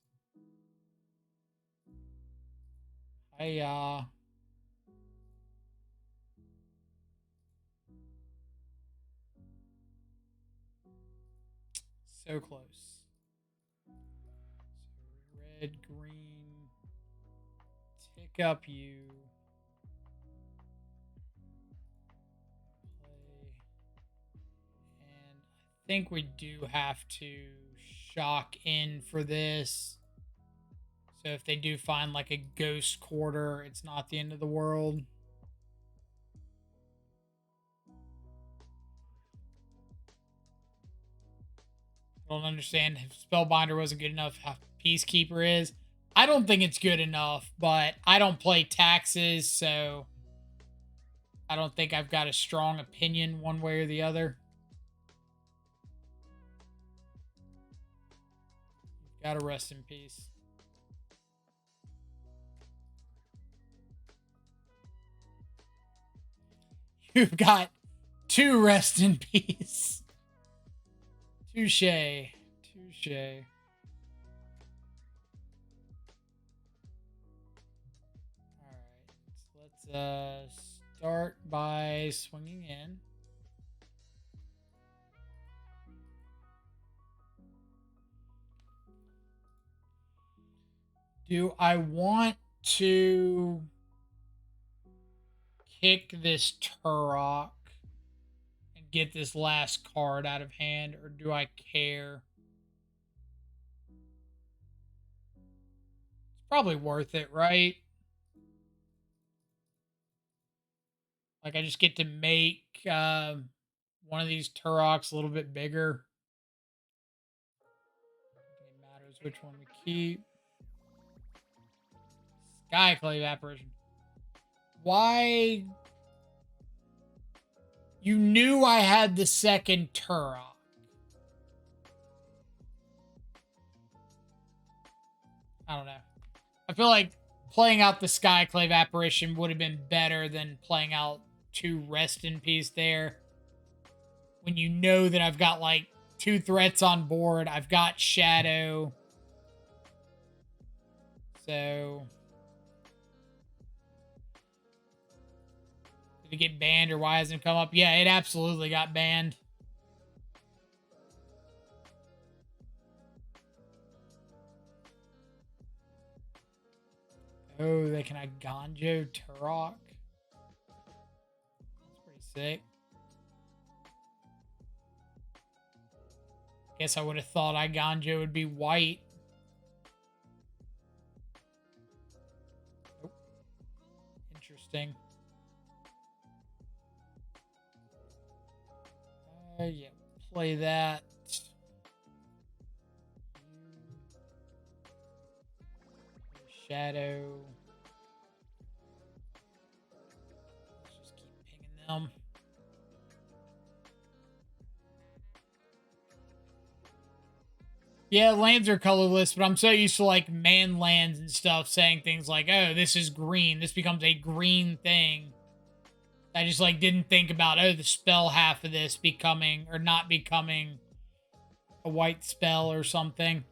S1: Hiya. So close. So red, green. Tick up you. Play. And I think we do have to shock in for this. So if they do find like a ghost quarter, it's not the end of the world. I don't understand if Spellbinder wasn't good enough, how Peacekeeper is. I don't think it's good enough, but I don't play taxes, so I don't think I've got a strong opinion one way or the other. Gotta rest in peace. You've got 2 rest in peace. Touche. Touche. Alright. So let's start by swinging in. Do I want to kick this Turok and get this last card out of hand, or do I care? It's probably worth it, right? Like, I just get to make one of these Turoks a little bit bigger. It matters which one we keep. Skyclave Apparition. Why? You knew I had the second Turok. I don't know. I feel like playing out the Skyclave Apparition would have been better than playing out 2 Rest in Peace there. When you know that I've got like 2 threats on board. I've got Shadow. So... did it get banned, or why hasn't it come up? Yeah, it absolutely got banned. Oh, they can Ganjo Turok. That's pretty sick. Guess I would have thought Ganjo would be white. Nope. Interesting. Yeah, play that. Shadow. Let's just keep pinging them. Yeah, lands are colorless, but I'm so used to like man lands and stuff saying things like, oh, this is green. This becomes a green thing. I just like didn't think about, oh, the spell half of this becoming or not becoming a white spell or something.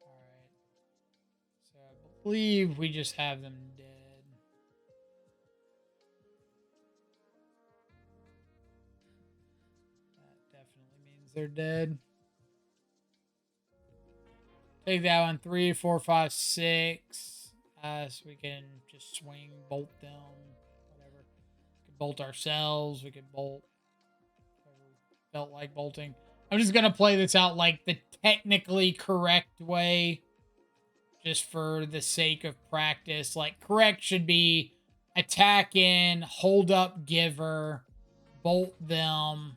S1: Alright. So I believe we just have them dead. That definitely means they're dead. Take that one. 3, 4, 5, 6. So we can just swing, bolt them, whatever. We could bolt ourselves. We could bolt whatever we felt like bolting. I'm just going to play this out like the technically correct way, just for the sake of practice. Like, correct should be attack in, hold up giver, bolt them.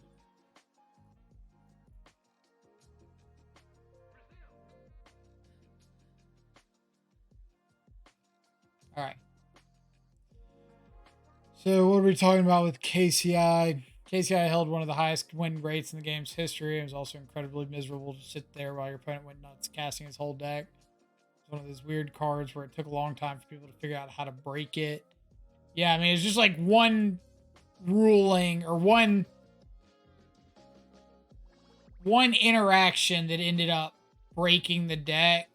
S1: All right. So what are we talking about with KCI? KCI held one of the highest win rates in the game's history. It was also incredibly miserable to sit there while your opponent went nuts casting his whole deck. It's one of those weird cards where it took a long time for people to figure out how to break it. Yeah, I mean, it's just like one ruling or one interaction that ended up breaking the deck.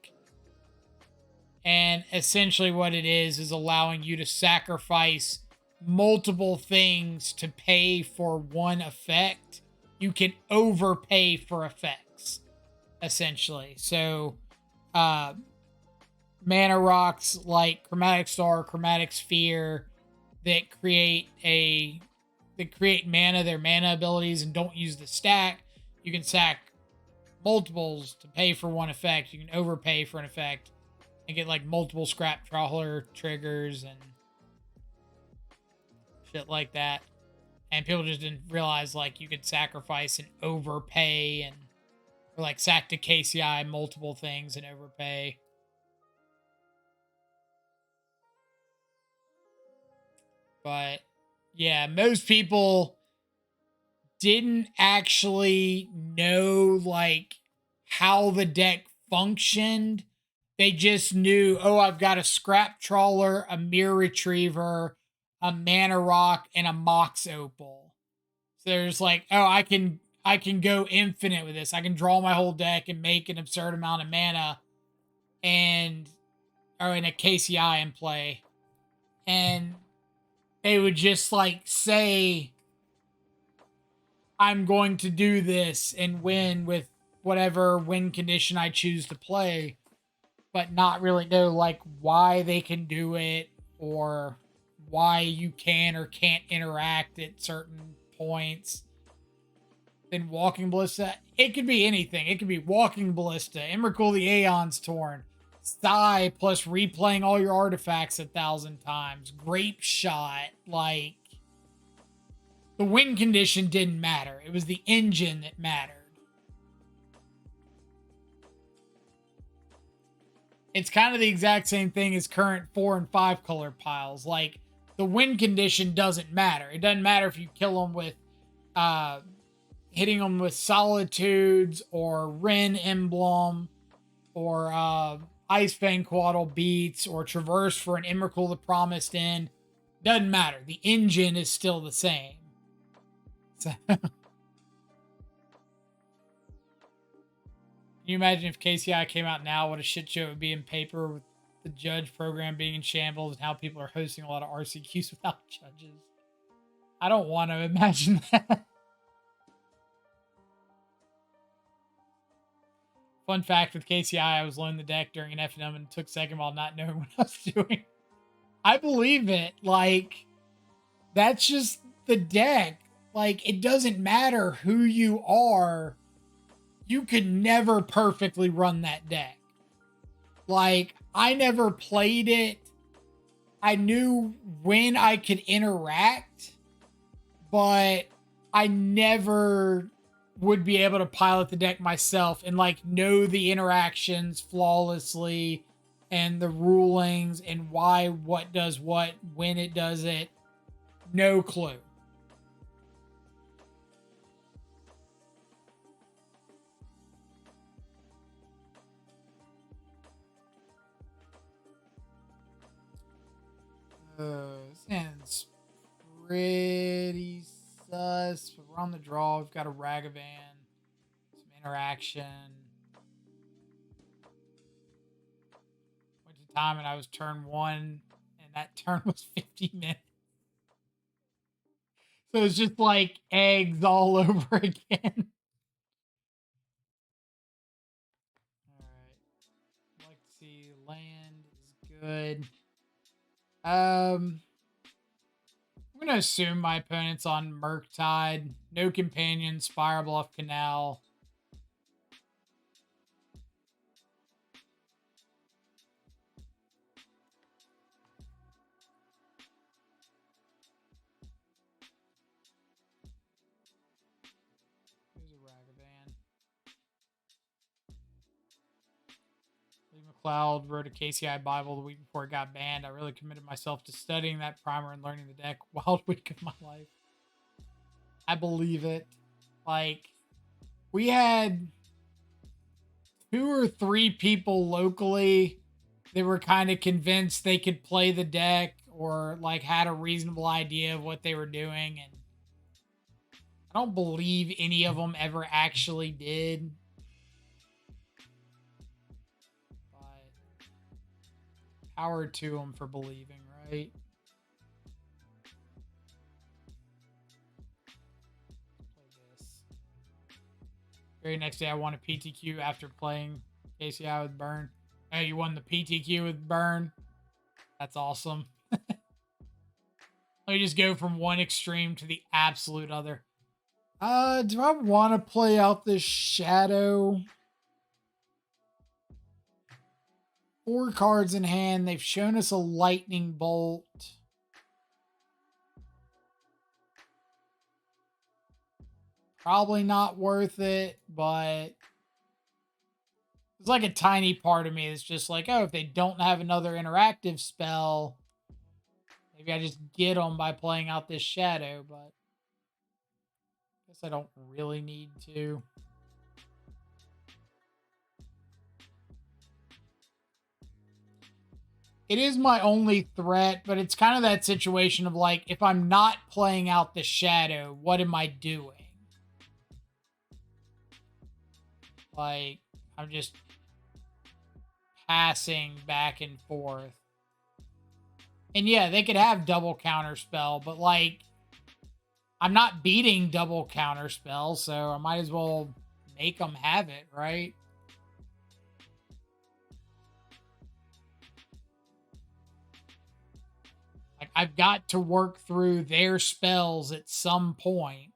S1: And essentially what it is allowing you to sacrifice multiple things to pay for one effect. You can overpay for effects, essentially. So, mana rocks like Chromatic Star, Chromatic Sphere that create mana, their mana abilities, and don't use the stack. You can sack multiples to pay for one effect. You can overpay for an effect and get like multiple scrap trawler triggers and shit like that. And people just didn't realize like you could sacrifice and overpay and or like sack to KCI multiple things and overpay. But yeah, most people didn't actually know like how the deck functioned. They just knew, oh, I've got a scrap trawler, a mirror retriever, a mana rock, and a mox opal. So there's like, oh, I can go infinite with this. I can draw my whole deck and make an absurd amount of mana and or in a KCI in play. And they would just like say, I'm going to do this and win with whatever win condition I choose to play, but not really know like why they can do it or why you can or can't interact at certain points. Then Walking Ballista, it could be anything. It could be Walking Ballista, Emrakul the Aeon's Torn, Sty plus replaying all your artifacts 1,000 times, Grape Shot, like the win condition didn't matter. It was the engine that mattered. It's kind of the exact same thing as current 4 and 5 color piles. Like the win condition doesn't matter. It doesn't matter if you kill them with hitting them with Solitudes or Ren Emblem or Icefang Quaddle Beats or Traverse for an Emrakul the Promised End. Doesn't matter. The engine is still the same. So can you imagine if KCI came out now, what a shit show it would be in paper with the judge program being in shambles and how people are hosting a lot of RCQs without judges? I don't want to imagine that. Fun fact with KCI, I was loaned the deck during an FNM and took second while not knowing what I was doing. I believe it. Like, that's just the deck. Like, it doesn't matter who you are. You could never perfectly run that deck. Like, I never played it. I knew when I could interact, but I never would be able to pilot the deck myself and like know the interactions flawlessly and the rulings and why what does what, when it does it. No clue. Sounds pretty sus. But we're on the draw. We've got a Ragavan, some interaction. Went to time and I was turn 1, and that turn was 50 minutes. So it's just like eggs all over again. Alright. I'd like to see land is good. I'm gonna assume my opponent's on Murktide. No companion, Spire Bluff Canal. There's a Ragavan. Lee McLeod wrote a KCI Bible the week before it got banned. I really committed myself to studying that primer and learning the deck. Wild week of my life. I believe it. Like, we had 2 or 3 people locally that were kind of convinced they could play the deck or like had a reasonable idea of what they were doing, and I don't believe any of them ever actually did. But power to them for believing, right? Play this. Very next day I won a PTQ after playing KCI with Burn. Oh, you won the PTQ with Burn? That's awesome. Let me just go from one extreme to the absolute other. Do I want to play out this Shadow? 4 cards in hand. They've shown us a Lightning Bolt. Probably not worth it, but it's like a tiny part of me that's just like, oh, if they don't have another interactive spell, maybe I just get them by playing out this Shadow, but I guess I don't really need to. It is my only threat, but it's kind of that situation of like, if I'm not playing out the Shadow, what am I doing? Like, I'm just passing back and forth. And yeah, they could have double counterspell, but like, I'm not beating double counterspell, so I might as well make them have it, right? Like, I've got to work through their spells at some point.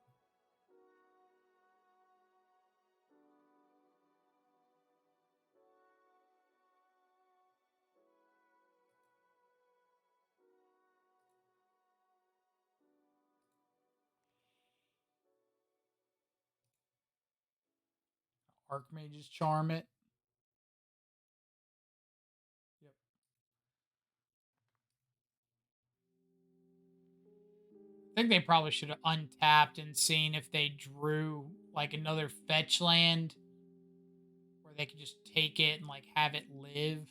S1: Archmage's Charm it. Yep. I think they probably should have untapped and seen if they drew like another fetch land where they could just take it and like have it live.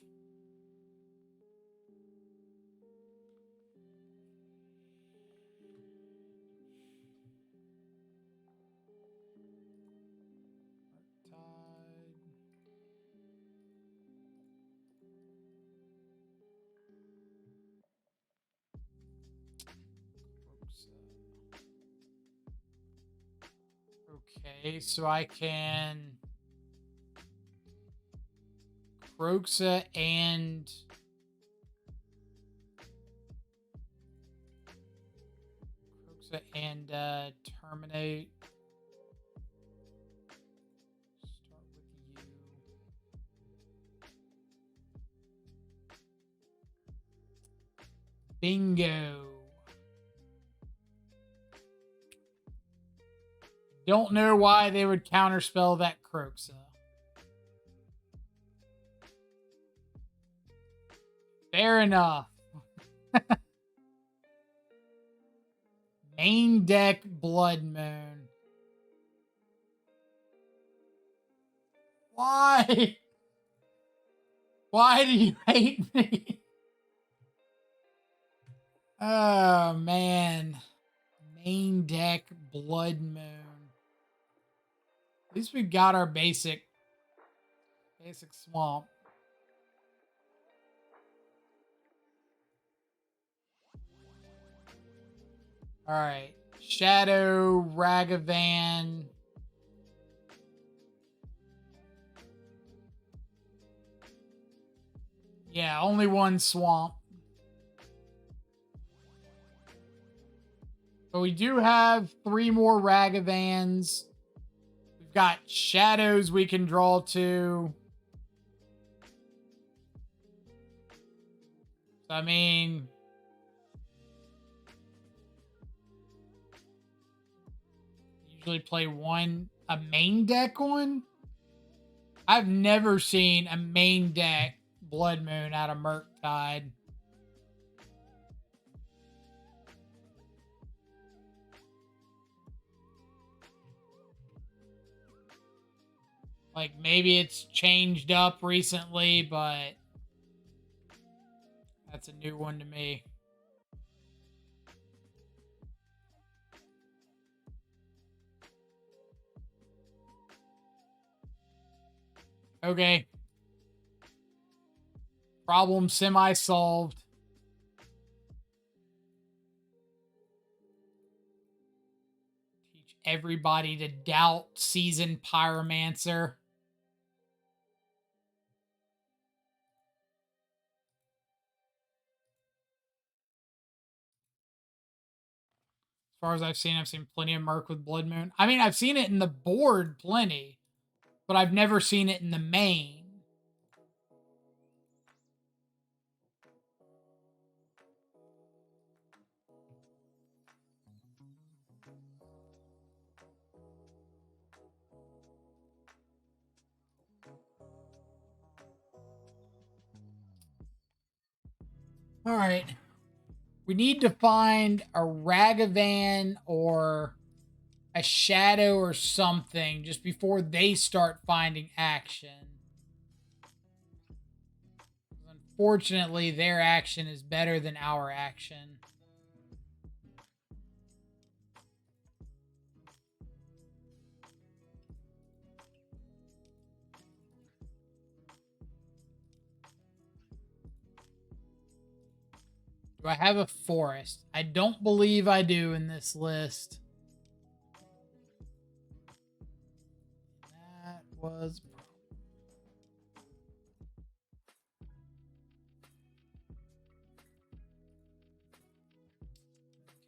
S1: Okay, so I can Kroxa and terminate. Start with you. Bingo. Don't know why they would counterspell that Kroxa. Fair enough. Main deck Blood Moon. Why? Why do you hate me? Oh, man. Main deck Blood Moon. At least we got our basic swamp. All right. Shadow, Ragavan. Yeah, only one swamp. But we do have 3 more Ragavans. We've got shadows we can draw to. So, I mean, usually play a main deck one. I've never seen a main deck Blood Moon out of Murktide. Like, maybe it's changed up recently, but that's a new one to me. Okay. Problem semi-solved. Teach everybody to doubt Seasoned Pyromancer. far as I've seen plenty of Merc with Blood Moon. I mean, I've seen it in the board plenty, but I've never seen it in the main. All right. We need to find a Ragavan or a Shadow or something just before they start finding action. Unfortunately, their action is better than our action. Do I have a forest? I don't believe I do in this list. That was...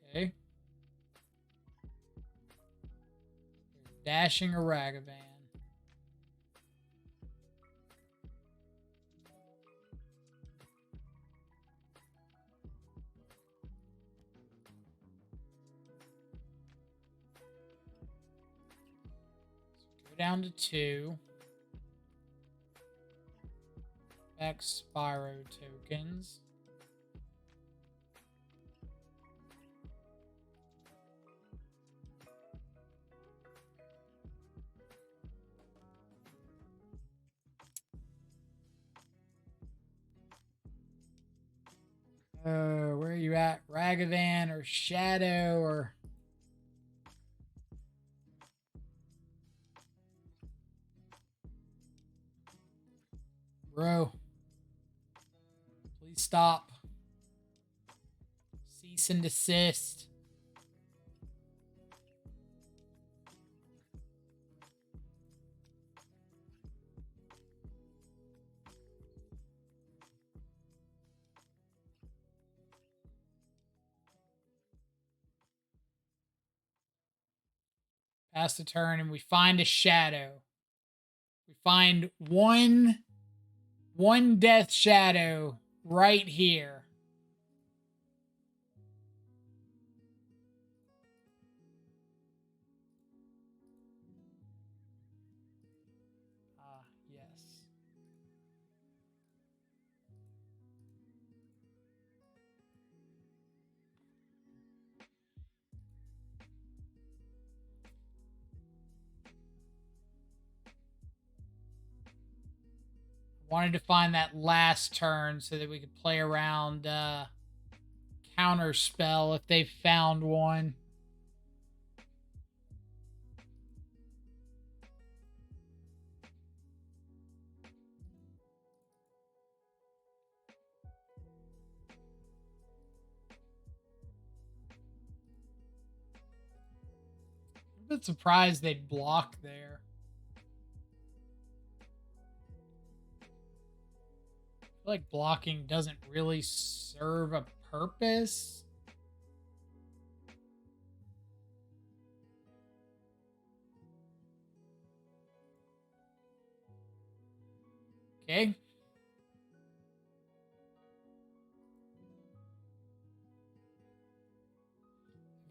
S1: Okay. Dashing a Ragavan. Down to 2. X Spyro tokens. Where are you at? Ragavan or Shadow or... Bro. Please stop. Cease and desist. Pass the turn and we find a Shadow. We find one Death Shadow right here. Yes. Wanted to find that last turn so that we could play around counter spell if they found one. I'm a bit surprised they'd block there. I feel like blocking doesn't really serve a purpose. Okay.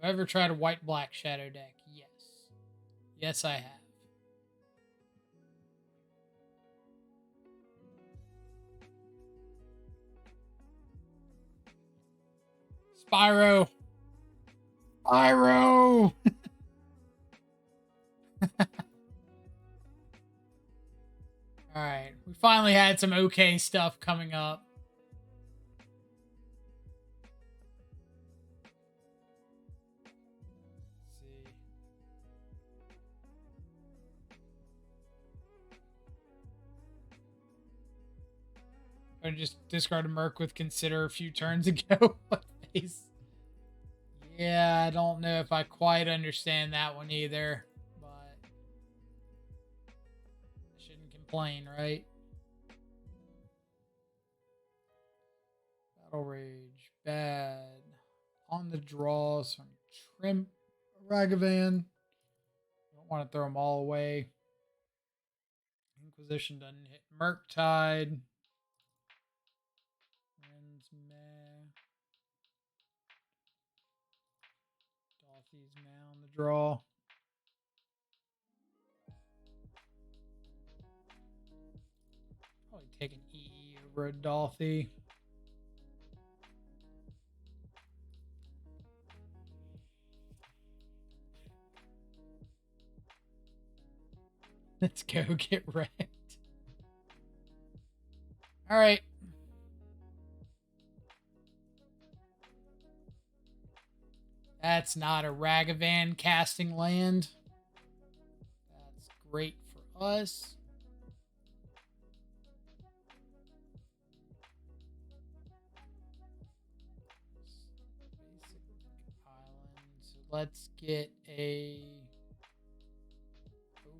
S1: Have I ever tried a white-black Shadow deck? Yes. Yes, I have. Spyro. Spyro. All right. We finally had some okay stuff coming up. Let's see. I just discarded Merc with Consider a few turns ago. Yeah, I don't know if I quite understand that one either, but I shouldn't complain, right? Battle Rage, bad. On the draw, some Trim Ragavan. Don't want to throw them all away. Inquisition doesn't hit. Murktide. Ren's meh. Dolphy's meh on the draw. Probably take an EE over a Dolphy. Let's go get wrecked. All right. That's not a Ragavan casting land. That's great for us. Basic island. So let's get a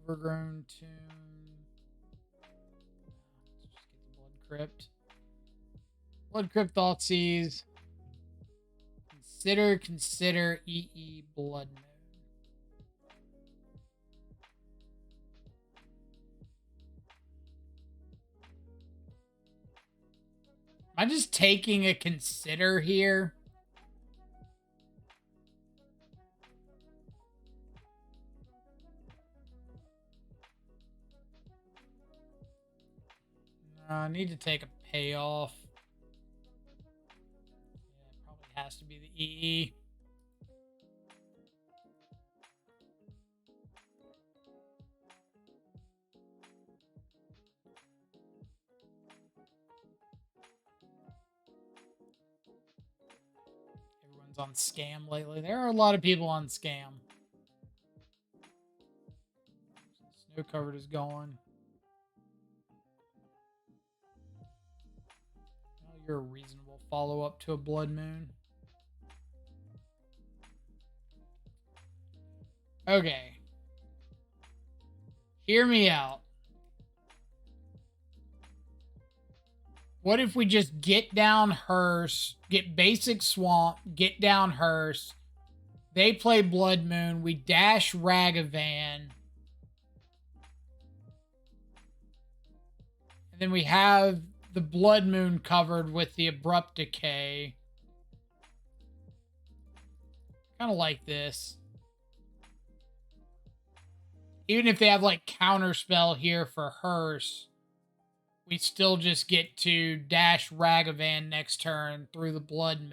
S1: overgrown tomb. Let's just get the Blood Crypt. Blood Crypt Thoughtseize. Consider EE Blood Moon. Am I just taking a consider here? No, I need to take a payoff. Yeah, it probably has to be the EE. Everyone's on scam lately. There are a lot of people on scam. Snow covered is gone. Well, you're a reasonable follow-up to a Blood Moon. Okay. Hear me out. What if we just get down Hearse, get basic Swamp, get down Hearse, they play Blood Moon, we dash Ragavan, and then we have the Blood Moon covered with the Abrupt Decay. Kind of like this. Even if they have like Counterspell here for Hearse, we still just get to dash Ragavan next turn through the Blood Moon.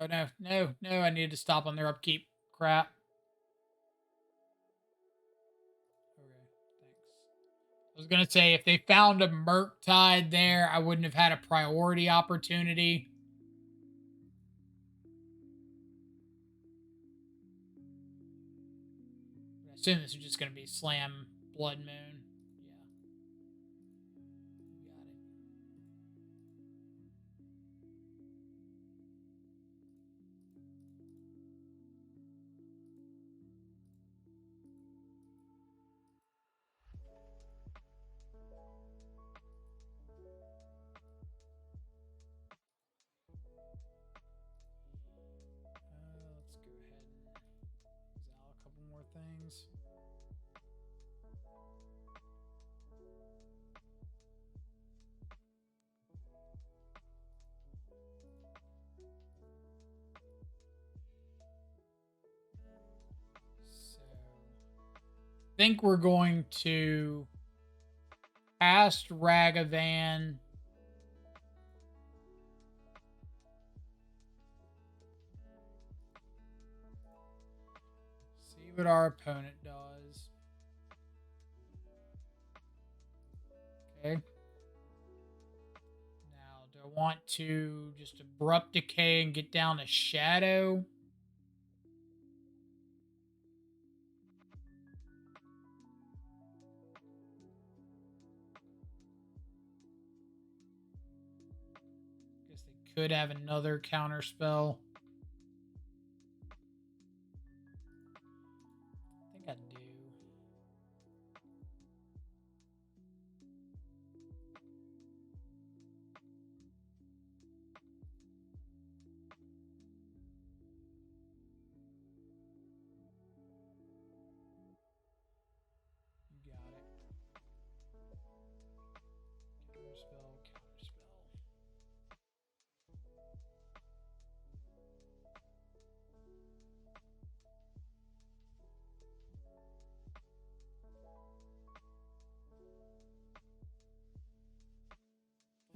S1: Oh, no, I need to stop on their upkeep. Crap. Okay, thanks. I was going to say, if they found a Murktide there, I wouldn't have had a priority opportunity. I assume this is just going to be Slam Blood Moon. Yeah. Got it. Let's go ahead and exile a couple more things. So, I think we're going to cast Ragavan. See what our opponent does. Okay. Now, do I want to just Abrupt Decay and get down to Shadow? Guess they could have another counter spell.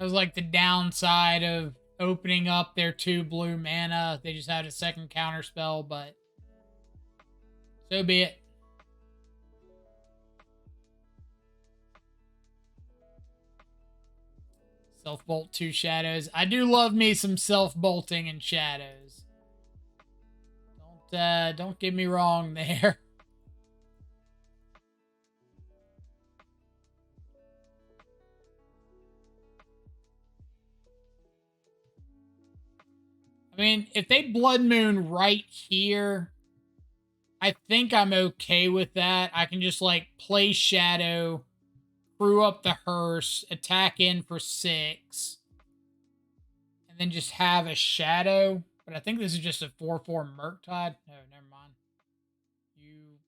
S1: was like the downside of opening up their 2 blue mana. They just had a second counter spell, but so be it. Self-bolt 2 shadows. I do love me some self-bolting and shadows. Don't get me wrong there. I mean, if they Blood Moon right here, I think I'm okay with that. I can just, like, play Shadow, crew up the hearse, attack in for 6, and then just have a Shadow. But I think this is just a 4/4 Murktide. No, never mind. You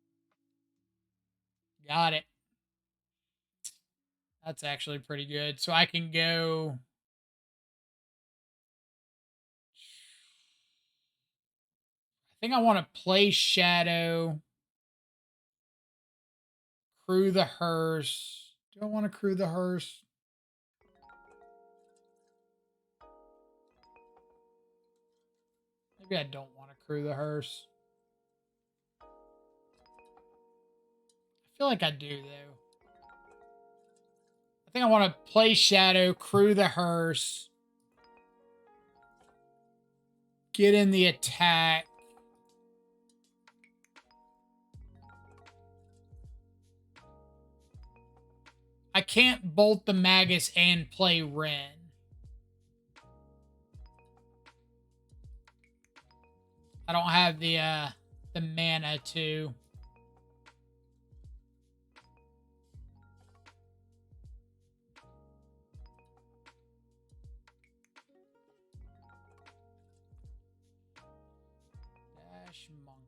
S1: got it. That's actually pretty good. So I can go... I think I want to play Shadow, crew the hearse. Do I want to crew the hearse? Maybe I don't want to crew the hearse. I feel like I do, though. I think I want to play Shadow, crew the hearse, get in the attack. I can't bolt the Magus and play Ren. I don't have the mana to. Dash Monkey.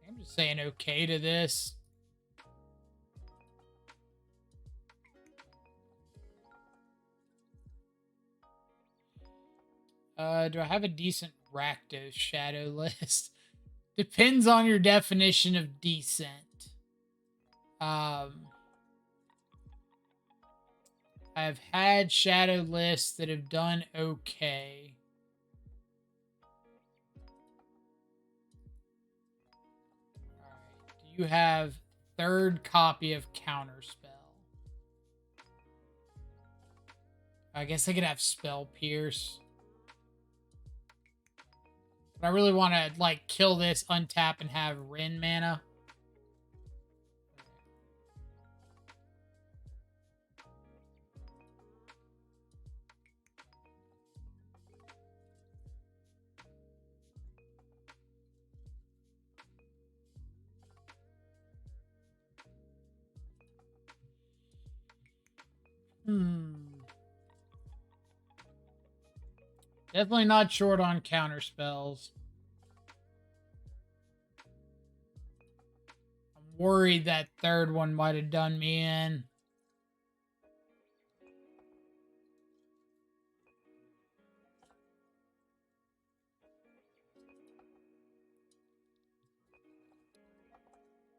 S1: I'm just saying okay to this. Do I have a decent Rakdos shadow list? Depends on your definition of decent. I've had shadow lists that have done okay. Alright, do you have 3rd copy of Counterspell? I guess I could have Spell Pierce. But I really want to, like, kill this, untap, and have Rin mana. Definitely not short on counter spells. I'm worried that 3rd one might have done me in.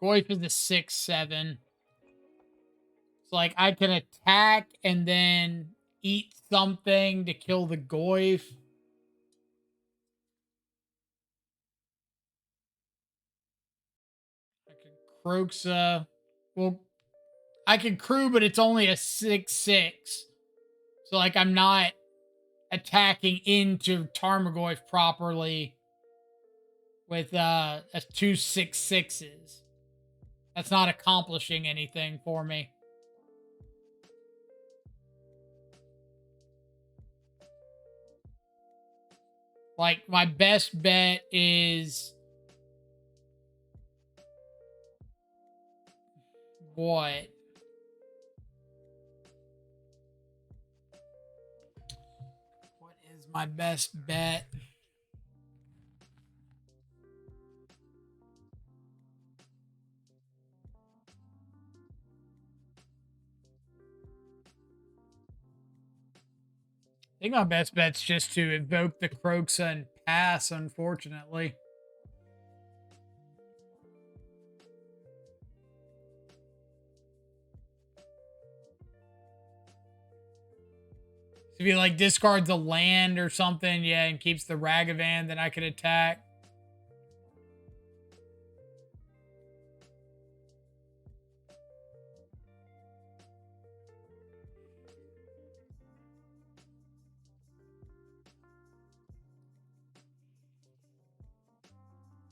S1: Goyf is a 6/7. So, like, I can attack and then eat something to kill the Goyf. I could Kroxa. Well, I could crew, but it's only a 6/6. So, like, I'm not attacking into Tarmogoyf properly with a 2 6/6s. That's not accomplishing anything for me. Like, my best bet is... what? What is my best bet? I think my best bet's just to invoke the Croxa and pass, unfortunately. If he like discards a land or something, yeah, and keeps the Ragavan, then I could attack.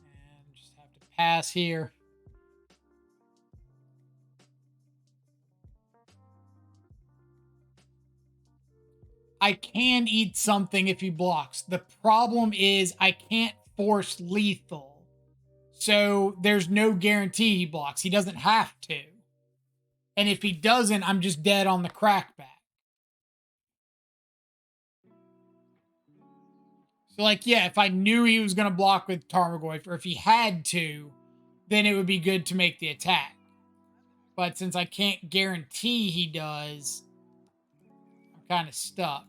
S1: And just have to pass here. I can eat something if he blocks. The problem is I can't force lethal. So there's no guarantee he blocks. He doesn't have to. And if he doesn't, I'm just dead on the crackback. So, like, yeah, if I knew he was going to block with Tarmogoyf, or if he had to, then it would be good to make the attack. But since I can't guarantee he does, I'm kind of stuck.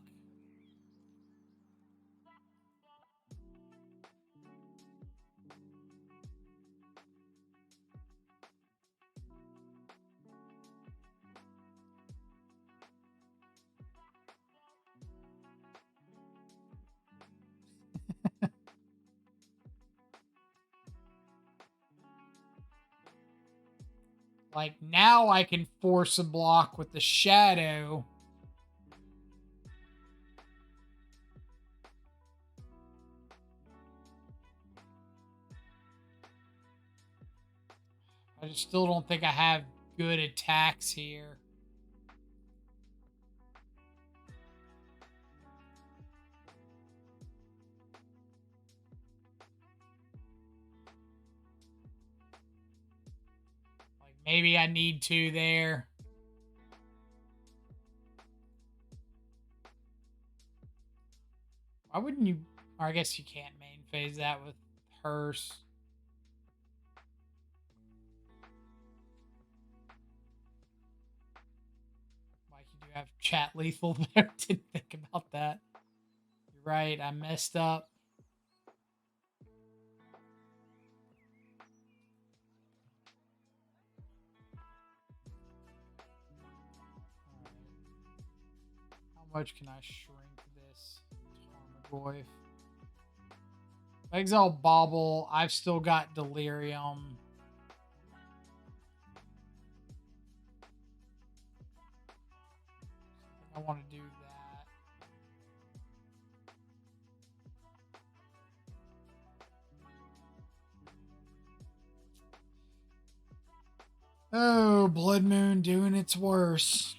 S1: Like, now I can force a block with the Shadow. I just still don't think I have good attacks here. Like, maybe I need to there. Why wouldn't you? Or I guess you can't main phase that with Hearse. Like, you do have chat lethal there. Didn't think about that. You're right. I messed up. How much can I shrink this Tarmogoyf? Exile Bauble. I've still got Delirium. I want to do that. Oh, Blood Moon doing its worst.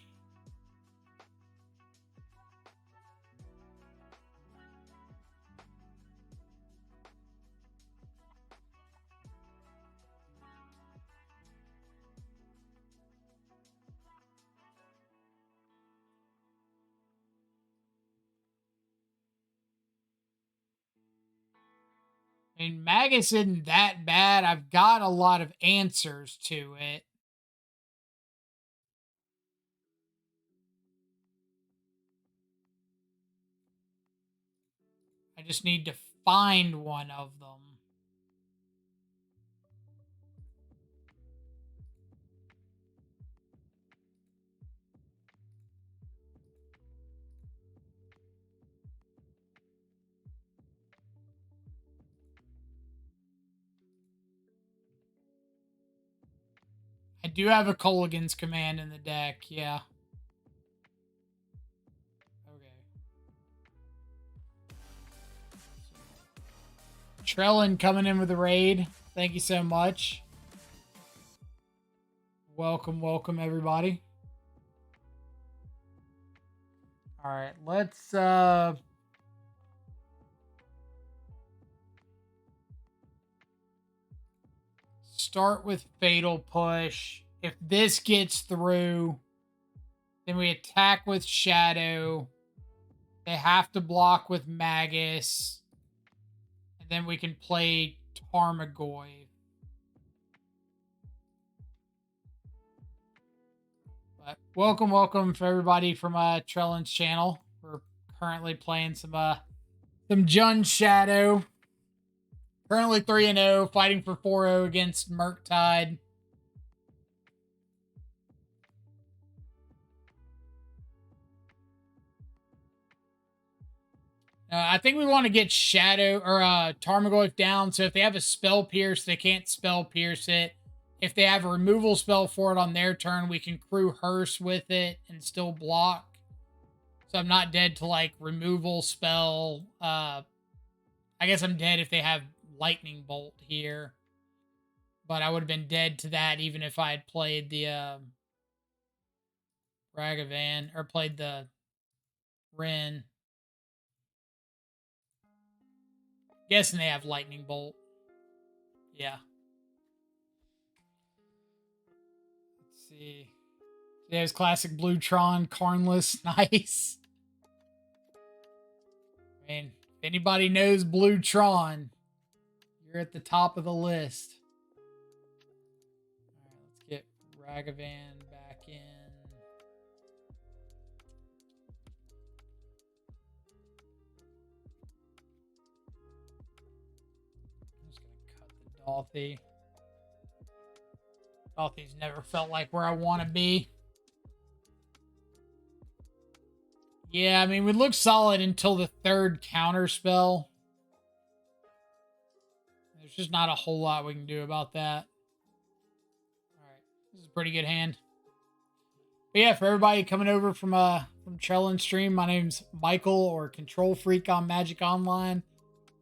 S1: I mean, Magus isn't that bad. I've got a lot of answers to it. I just need to find one of them. I do have a Colligan's command in the deck, yeah. Okay. Trellin coming in with a raid. Thank you so much. Welcome, welcome, everybody. All right, let's start with Fatal Push. If this gets through, then we attack with Shadow. They have to block with Magus. And then we can play Tarmogoyf. But welcome, welcome for everybody from Trellin's channel. We're currently playing some Jun Shadow. Currently 3-0, fighting for 4-0 against Murktide. I think we want to get Shadow or Tarmogoyf down, so if they have a Spell Pierce, they can't Spell Pierce it. If they have a removal spell for it on their turn, we can crew Hearse with it and still block. So I'm not dead to, like, removal spell. I guess I'm dead if they have Lightning Bolt here. But I would have been dead to that even if I had played the Ragavan, or played the Ren. Guessing they have Lightning Bolt. Yeah. Let's see. There's classic Blue Tron, Karnless. Nice. I mean, if anybody knows Blue Tron, you're at the top of the list. All right, let's get Ragavan back in. I'm just going to cut the Dolthy. Dolthy's never felt like where I want to be. Yeah, I mean, we look solid until the third counter spell. There's just not a whole lot we can do about that. Alright, this is a pretty good hand. But yeah, for everybody coming over from Trellin Stream, my name's Michael, or Control Freak on Magic Online.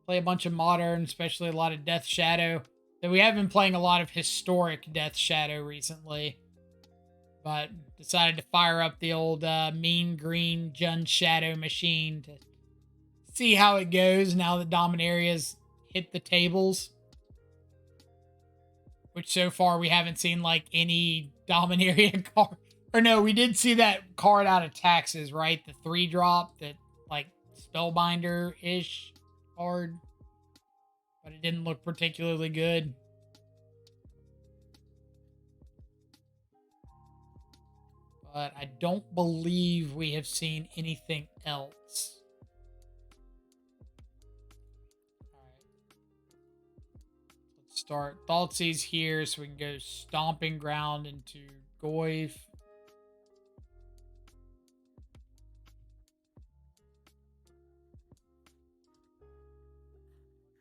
S1: Play a bunch of Modern, especially a lot of Death Shadow. Though we have been playing a lot of historic Death Shadow recently. But decided to fire up the old mean green Jun Shadow machine to see how it goes now that Dominaria's hit the tables. Which so far we haven't seen like any Dominaria card. Or no, we did see that card out of taxes, right? The 3-drop, that like Spellbinder-ish card. But it didn't look particularly good. But I don't believe we have seen anything else. Alright. Let's start. Thoughtseize here so we can go Stomping Ground into Goyf.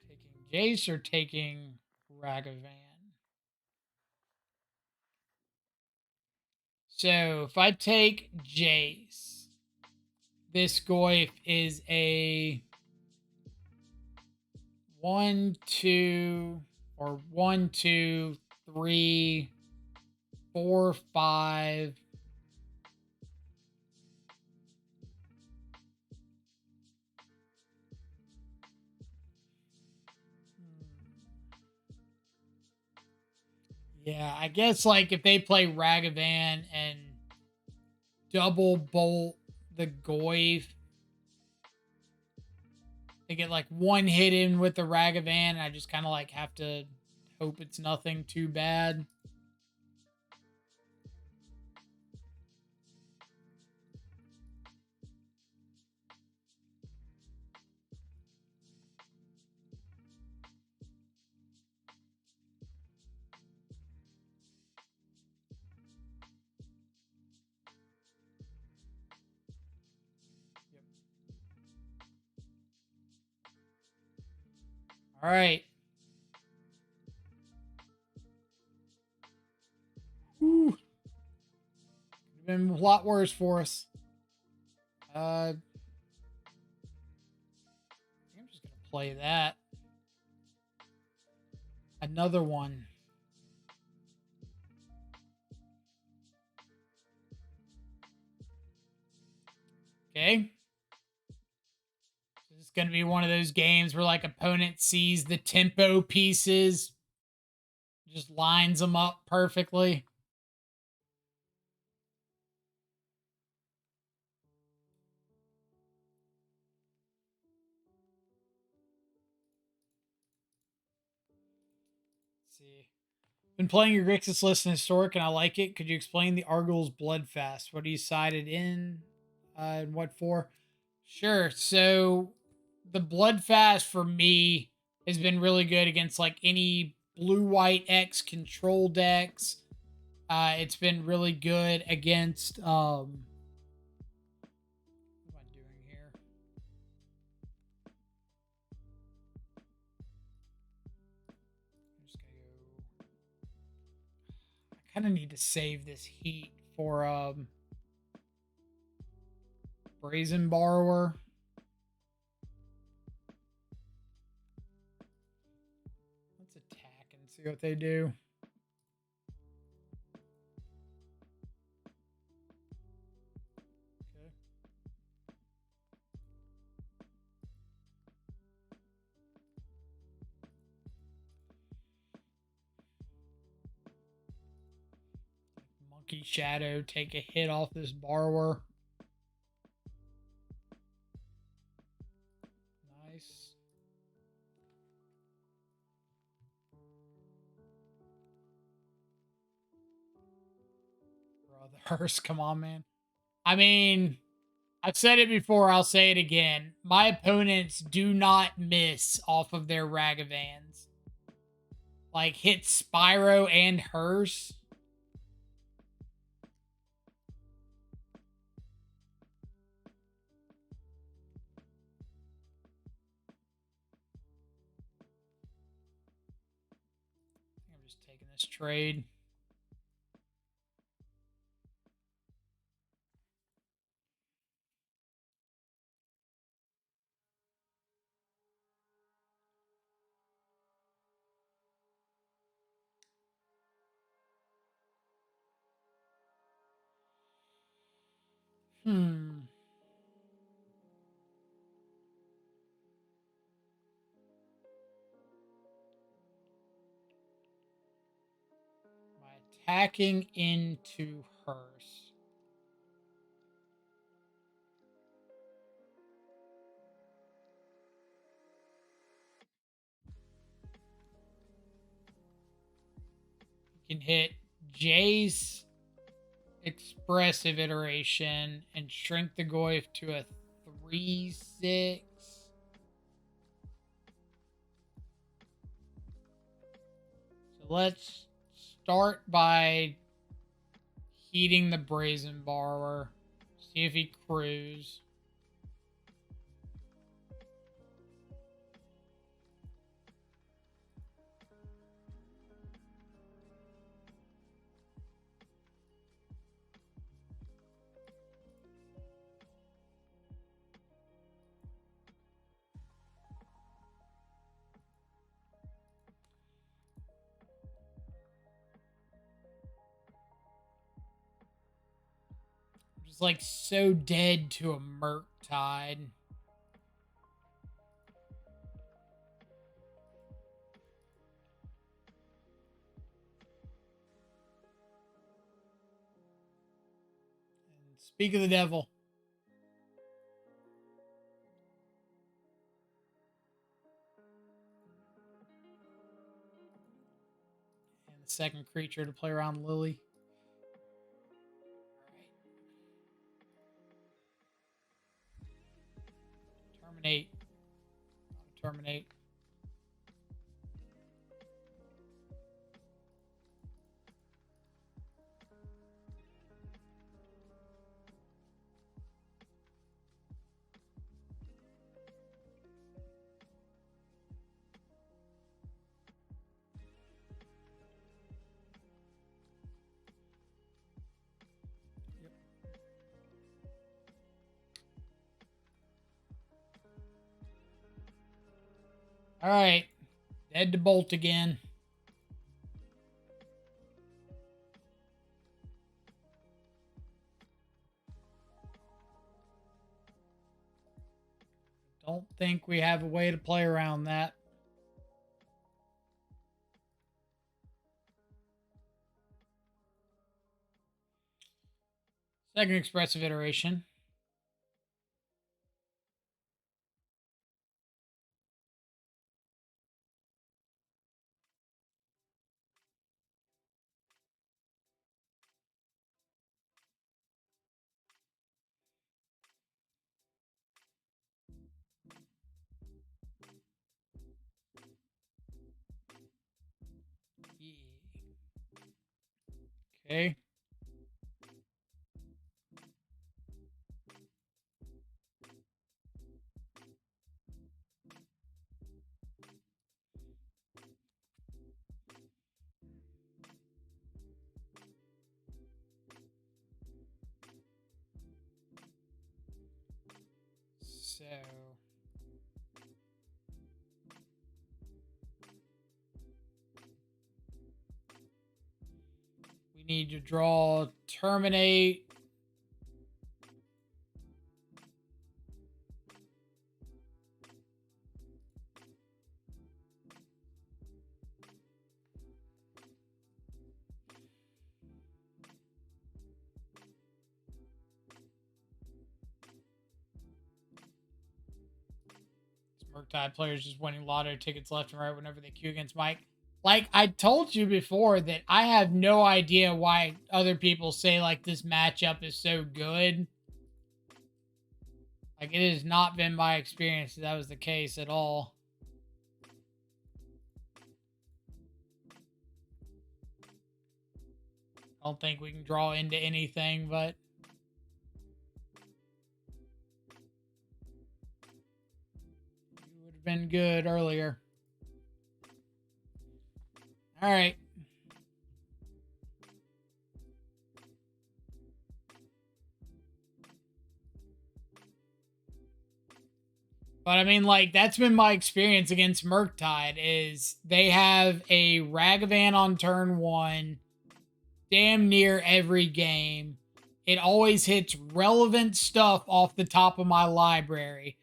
S1: Taking Jace or taking Ragavan? So, if I take Jace, this Goyf is a 1, 2, or 1, 2, 3, 4, 5. Yeah, I guess like if they play Ragavan and double bolt the Goyf, they get like one hit in with the Ragavan, and I just kind of like have to hope it's nothing too bad. All right. Whew. Could have been a lot worse for us. I think I'm just gonna play that. Another one. Okay. This is going to be one of those games where like opponent sees the tempo pieces, just lines them up perfectly. Let's see. Been playing your Grixis list in Historic and I like it. Could you explain the Argyl's Bloodfast? What are you sided in? And what for? Sure. So the Bloodfast for me has been really good against like any blue white X control decks. It's been really good against what am I doing here? I'm just gonna go. I kind of need to save this heat for Brazen Borrower. Let's attack and see what they do. Okay. Monkey Shadow, take a hit off this borrower. Nice. Brothers, come on, man. I mean, I've said it before, I'll say it again. My opponents do not miss off of their Ragavans. Like, hit Spyro and Hearse. I'm just taking this trade. Hmm. Am I attacking into Hearse? You can hit Jay's expressive iteration and shrink the Goyf to a 3/6. So let's start by heating the Brazen Borrower. See if he crews. Just like so dead to a Murktide. And speak of the devil. And the second creature to play around Lily. Terminate. Terminate. Yep. All right. Dead to bolt again. Don't think we have a way to play around that. Second expressive iteration. Okay. So we need to draw terminate. Murktide players just winning lotto tickets left and right whenever they queue against Mike. Like I told you before that I have no idea why other people say like this matchup is so good. Like it has not been my experience that was the case at all. I don't think we can draw into anything, but it would have been good earlier. All right. But I mean, like, that's been my experience against Murktide is they have a Ragavan on turn one, damn near every game. It always hits relevant stuff off the top of my library.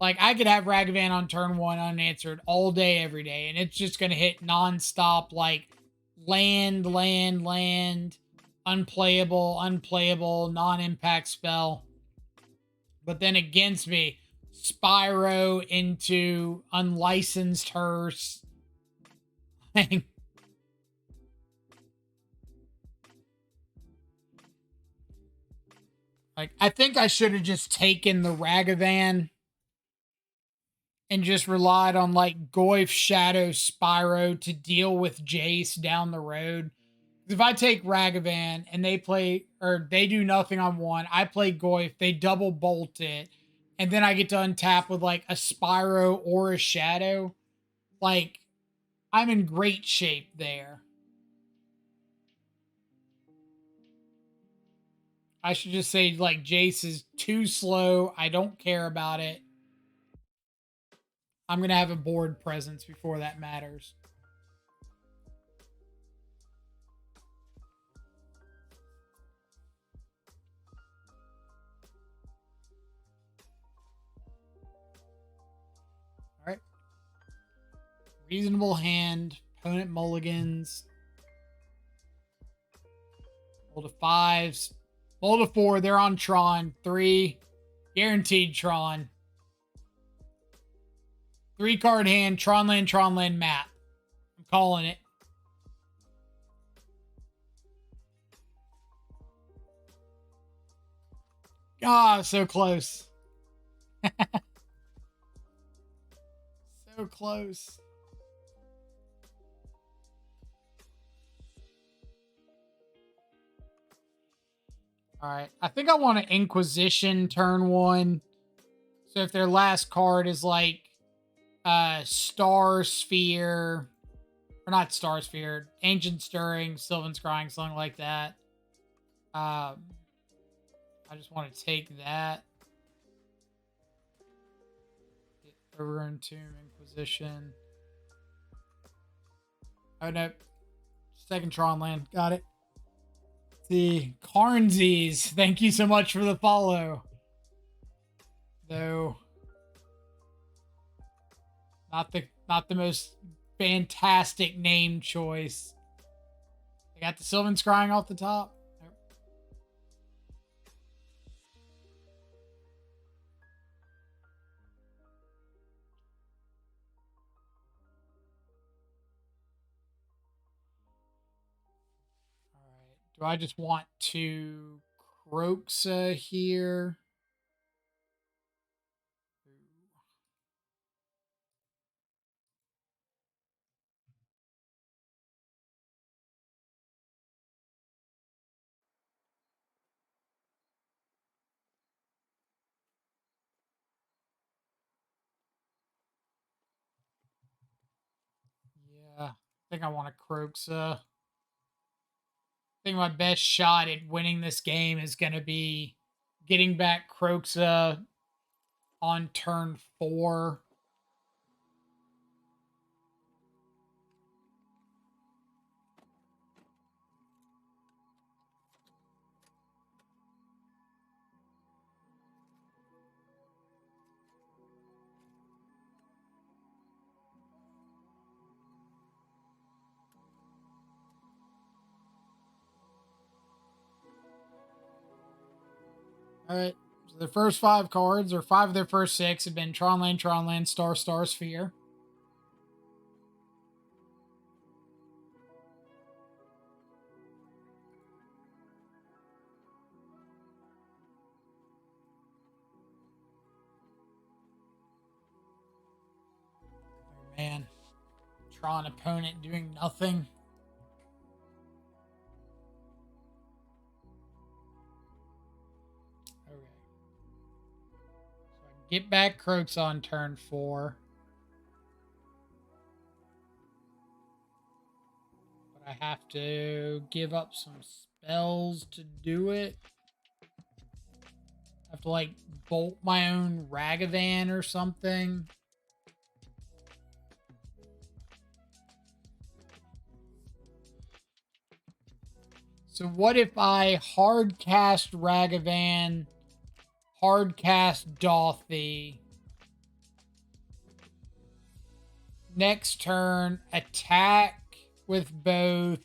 S1: Like, I could have Ragavan on turn one unanswered all day, every day, and it's just going to hit nonstop, like, land, unplayable, non-impact spell. But then against me, Spyro into unlicensed hearse. Like, I think I should have just taken the Ragavan and just relied on like Goyf Shadow Spyro to deal with Jace down the road. If I take Ragavan and they play or they do nothing on one, I play Goyf, they double bolt it, and then I get to untap with like a Spyro or a Shadow. Like, I'm in great shape there. I should just say like Jace is too slow. I don't care about it. I'm gonna have a board presence before that matters. All right. Reasonable hand. Opponent mulligans. Roll to fives. Roll to four. They're on Tron. Three. Guaranteed Tron. 3-card hand. Tron land map. I'm calling it. Ah, so close. So close. All right. I think I want an Inquisition turn one. So if their last card is like Star Sphere, or not Star Sphere, Ancient Stirring, Sylvan Scrying, something like that. I just want to take that. Get over into Inquisition. Oh no. Second Tron land. Got it. The Carnsies. Thank you so much for the follow. Though not the most fantastic name choice. I got the Sylvan Scrying off the top. Nope. All right. Do I just want to Croxa here? think I want to Croxa. I think my best shot at winning this game is going to be getting back Croxa on turn 4. All right. So the first 5 cards, or 5 of their first 6, have been Tron Land, Star, Star, Sphere. Oh, man. Tron opponent doing nothing. Okay. So I get back Croaks on turn 4. But I have to give up some spells to do it. I have to, like, bolt my own Ragavan or something. So what if I hard cast Ragavan, hard cast Dolphy, next turn attack with both,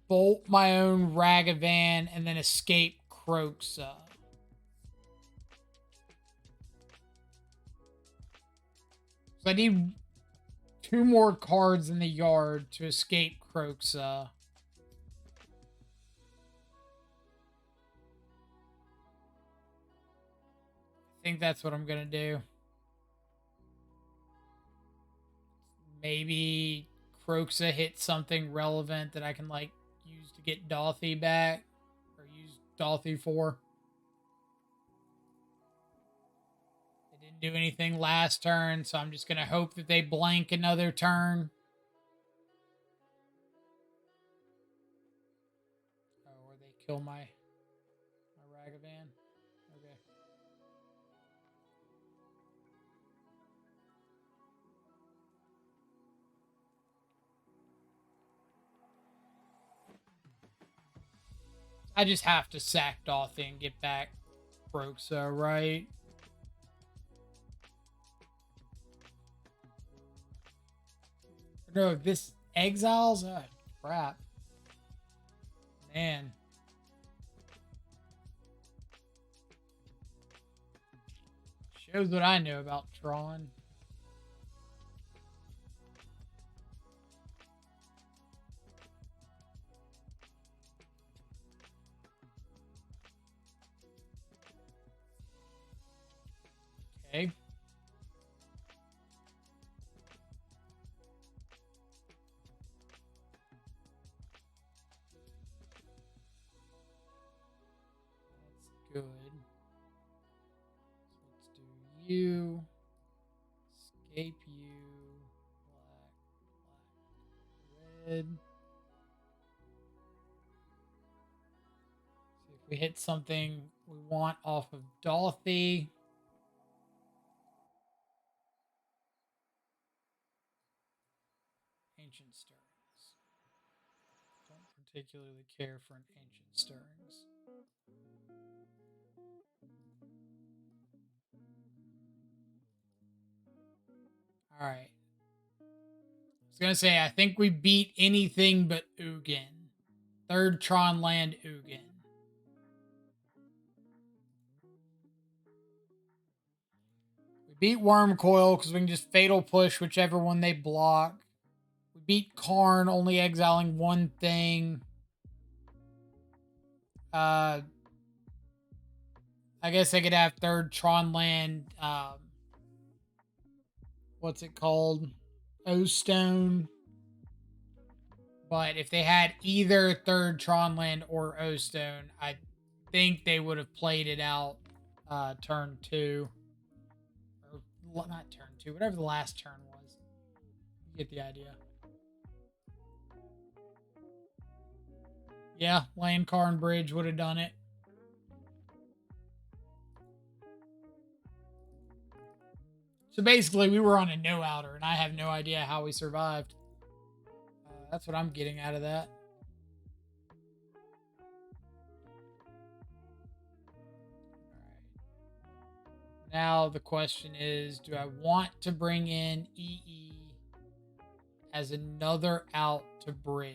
S1: bolt my own Ragavan, and then escape Croxa? So I need 2 more cards in the yard to escape Croxa. I think that's what I'm going to do. Maybe Croxa hits something relevant that I can, like, use to get Dolphy back. Or use Dolphy for. They didn't do anything last turn, so I'm just going to hope that they blank another turn. Oh, or they kill my Ragavan. Okay. I just have to sack Dolphy and get back Croxa, right? No, this exiles? Oh, crap. Man. Shows what I know about Tron. Okay. That's good. So let's do you. Escape you. Black, red. See if we hit something we want off of Dolphy. Ancient Stirrings. Don't particularly care for an Ancient Stirrings. All right. I was going to say, I think we beat anything but Ugin. 3rd Tron land Ugin. We beat Wormcoil because we can just Fatal Push whichever one they block. We beat Karn, only exiling 1 thing. I guess I could have 3rd Tron land. What's it called? O-Stone. But if they had either 3rd Tron land or O-Stone, I think they would have played it out turn 2. Or not turn 2, whatever the last turn was. You get the idea. Yeah, land, car, and bridge would have done it. So basically, we were on a no outer, and I have no idea how we survived. That's what I'm getting out of that. Now the question is, do I want to bring in EE as another out to bridge?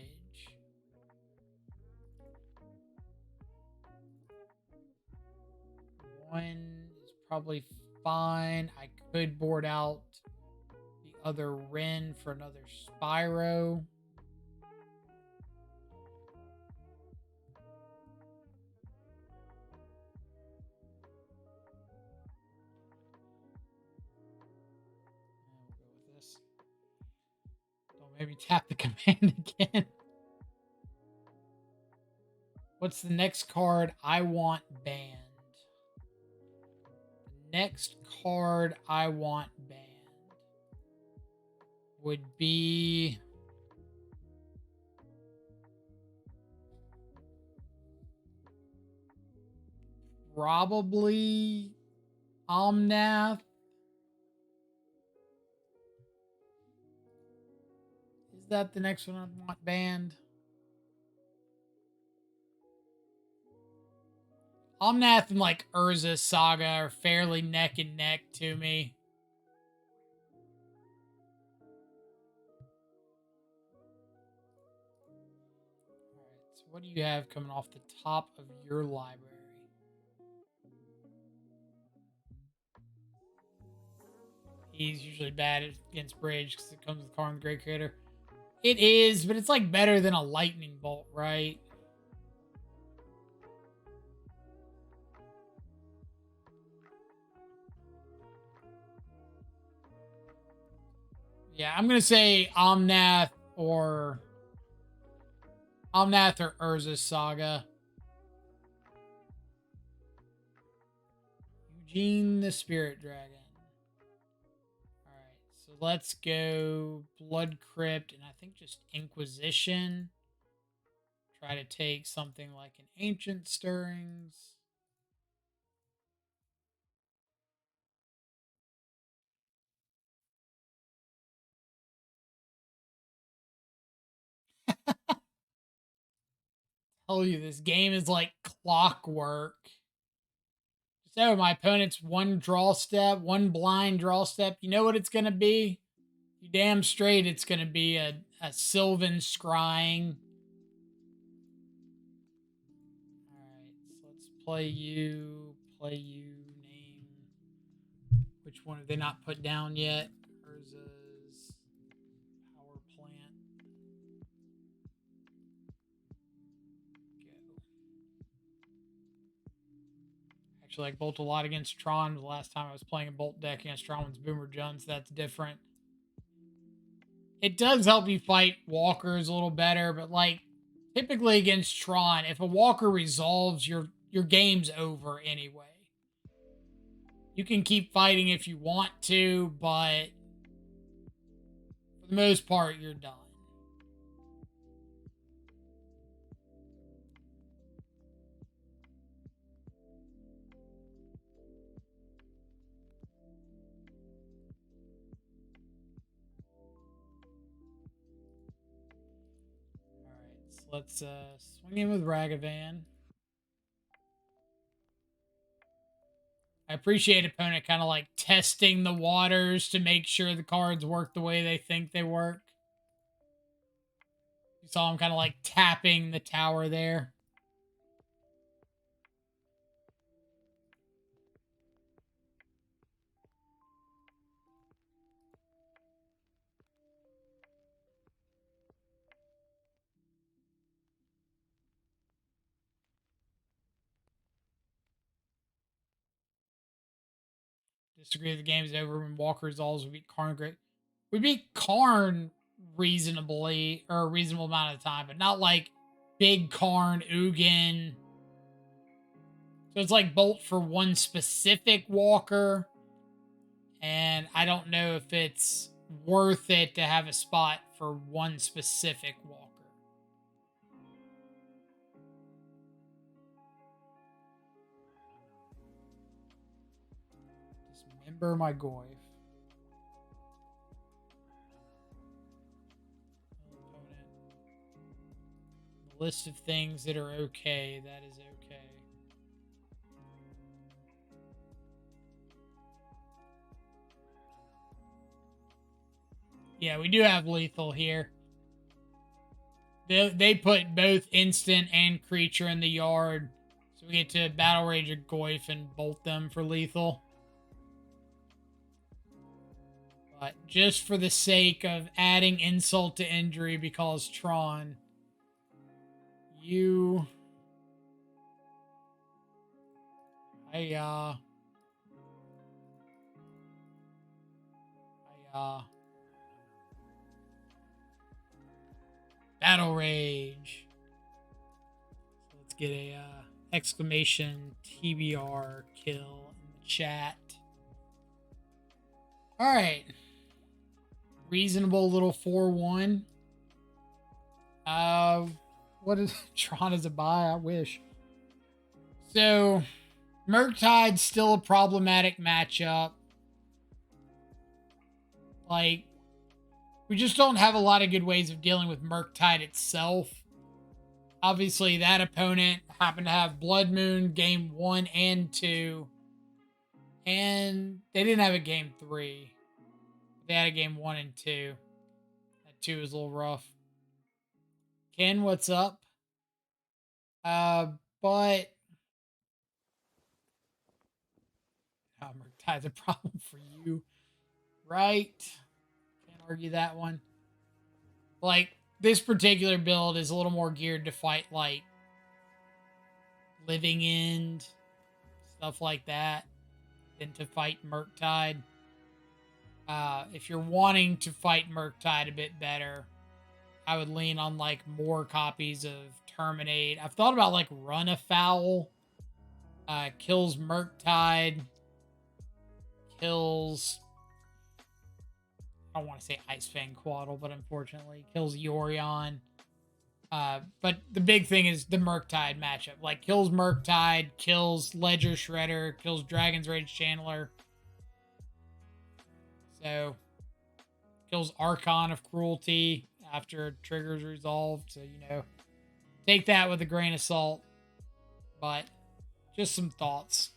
S1: One is probably fine. I could board out the other Ren for another Spyro. We'll go with this. Don't maybe tap the command again. What's the next card I want banned? The next card I want banned would be probably Omnath. Is that the next one I want banned? Omnath and like Urza's Saga are fairly neck and neck to me. Alright, so what do you have coming off the top of your library? He's usually bad against Bridge because it comes with Karn the Great Creator. It is, but it's like better than a Lightning Bolt, right? Yeah, I'm gonna say Omnath or Urza's Saga. Eugene the Spirit Dragon. Alright, so let's go Blood Crypt and I think just Inquisition. Try to take something like an Ancient Stirrings. Tell you, this game is like clockwork. So my opponent's one draw step, one blind draw step. You know what it's gonna be? You damn straight it's gonna be a Sylvan Scrying. Alright, so let's play you, name. Which one have they not put down yet? Urza's Power Plant. Actually, like Bolt a lot against Tron. The last time I was playing a Bolt deck against Tron was Boomer Jones. That's different. It does help you fight walkers a little better, but like typically against Tron, if a walker resolves, your game's over anyway. You can keep fighting if you want to, but for the most part, you're done. Let's swing in with Ragavan. I appreciate opponent kind of like testing the waters to make sure the cards work the way they think they work. You saw him kind of like tapping the tower there. Disagree the game is over when Walker resolves. We beat Karn great. We beat Karn reasonably, or a reasonable amount of time, but not like big Karn, Ugin. So it's like Bolt for one specific Walker. And I don't know if it's worth it to have a spot for one specific walker. Dismember my Goyf. The list of things that are okay, that is okay. Yeah, we do have lethal here. They put both instant and creature in the yard. So we get to Battle Rage a Goyf and bolt them for lethal. But just for the sake of adding insult to injury, because Tron, Battle Rage. So let's get a exclamation TBR kill in the chat. All right. Reasonable little 4-1. What is Tron as a buy? I wish. So Murktide's still a problematic matchup. Like, we just don't have a lot of good ways of dealing with Murktide itself. Obviously, that opponent happened to have Blood Moon game 1 and 2. And they didn't have a game 3. They had a game 1 and 2. That 2 was a little rough. Ken, what's up? But Murktide's a problem for you, right? Can't argue that one. Like, this particular build is a little more geared to fight, like, Living End, stuff like that, than to fight Murktide. If you're wanting to fight Murktide a bit better, I would lean on, like, more copies of Terminate. I've thought about, like, Run Afoul. Kills Murktide. Kills... I don't want to say Ice Fang Quaddle, but unfortunately kills Yorion. But the big thing is the Murktide matchup. Like, kills Murktide, kills Ledger Shredder, kills Dragon's Rage Channeler. So, kills Archon of Cruelty after trigger's resolved. So, you know, take that with a grain of salt. But just some thoughts.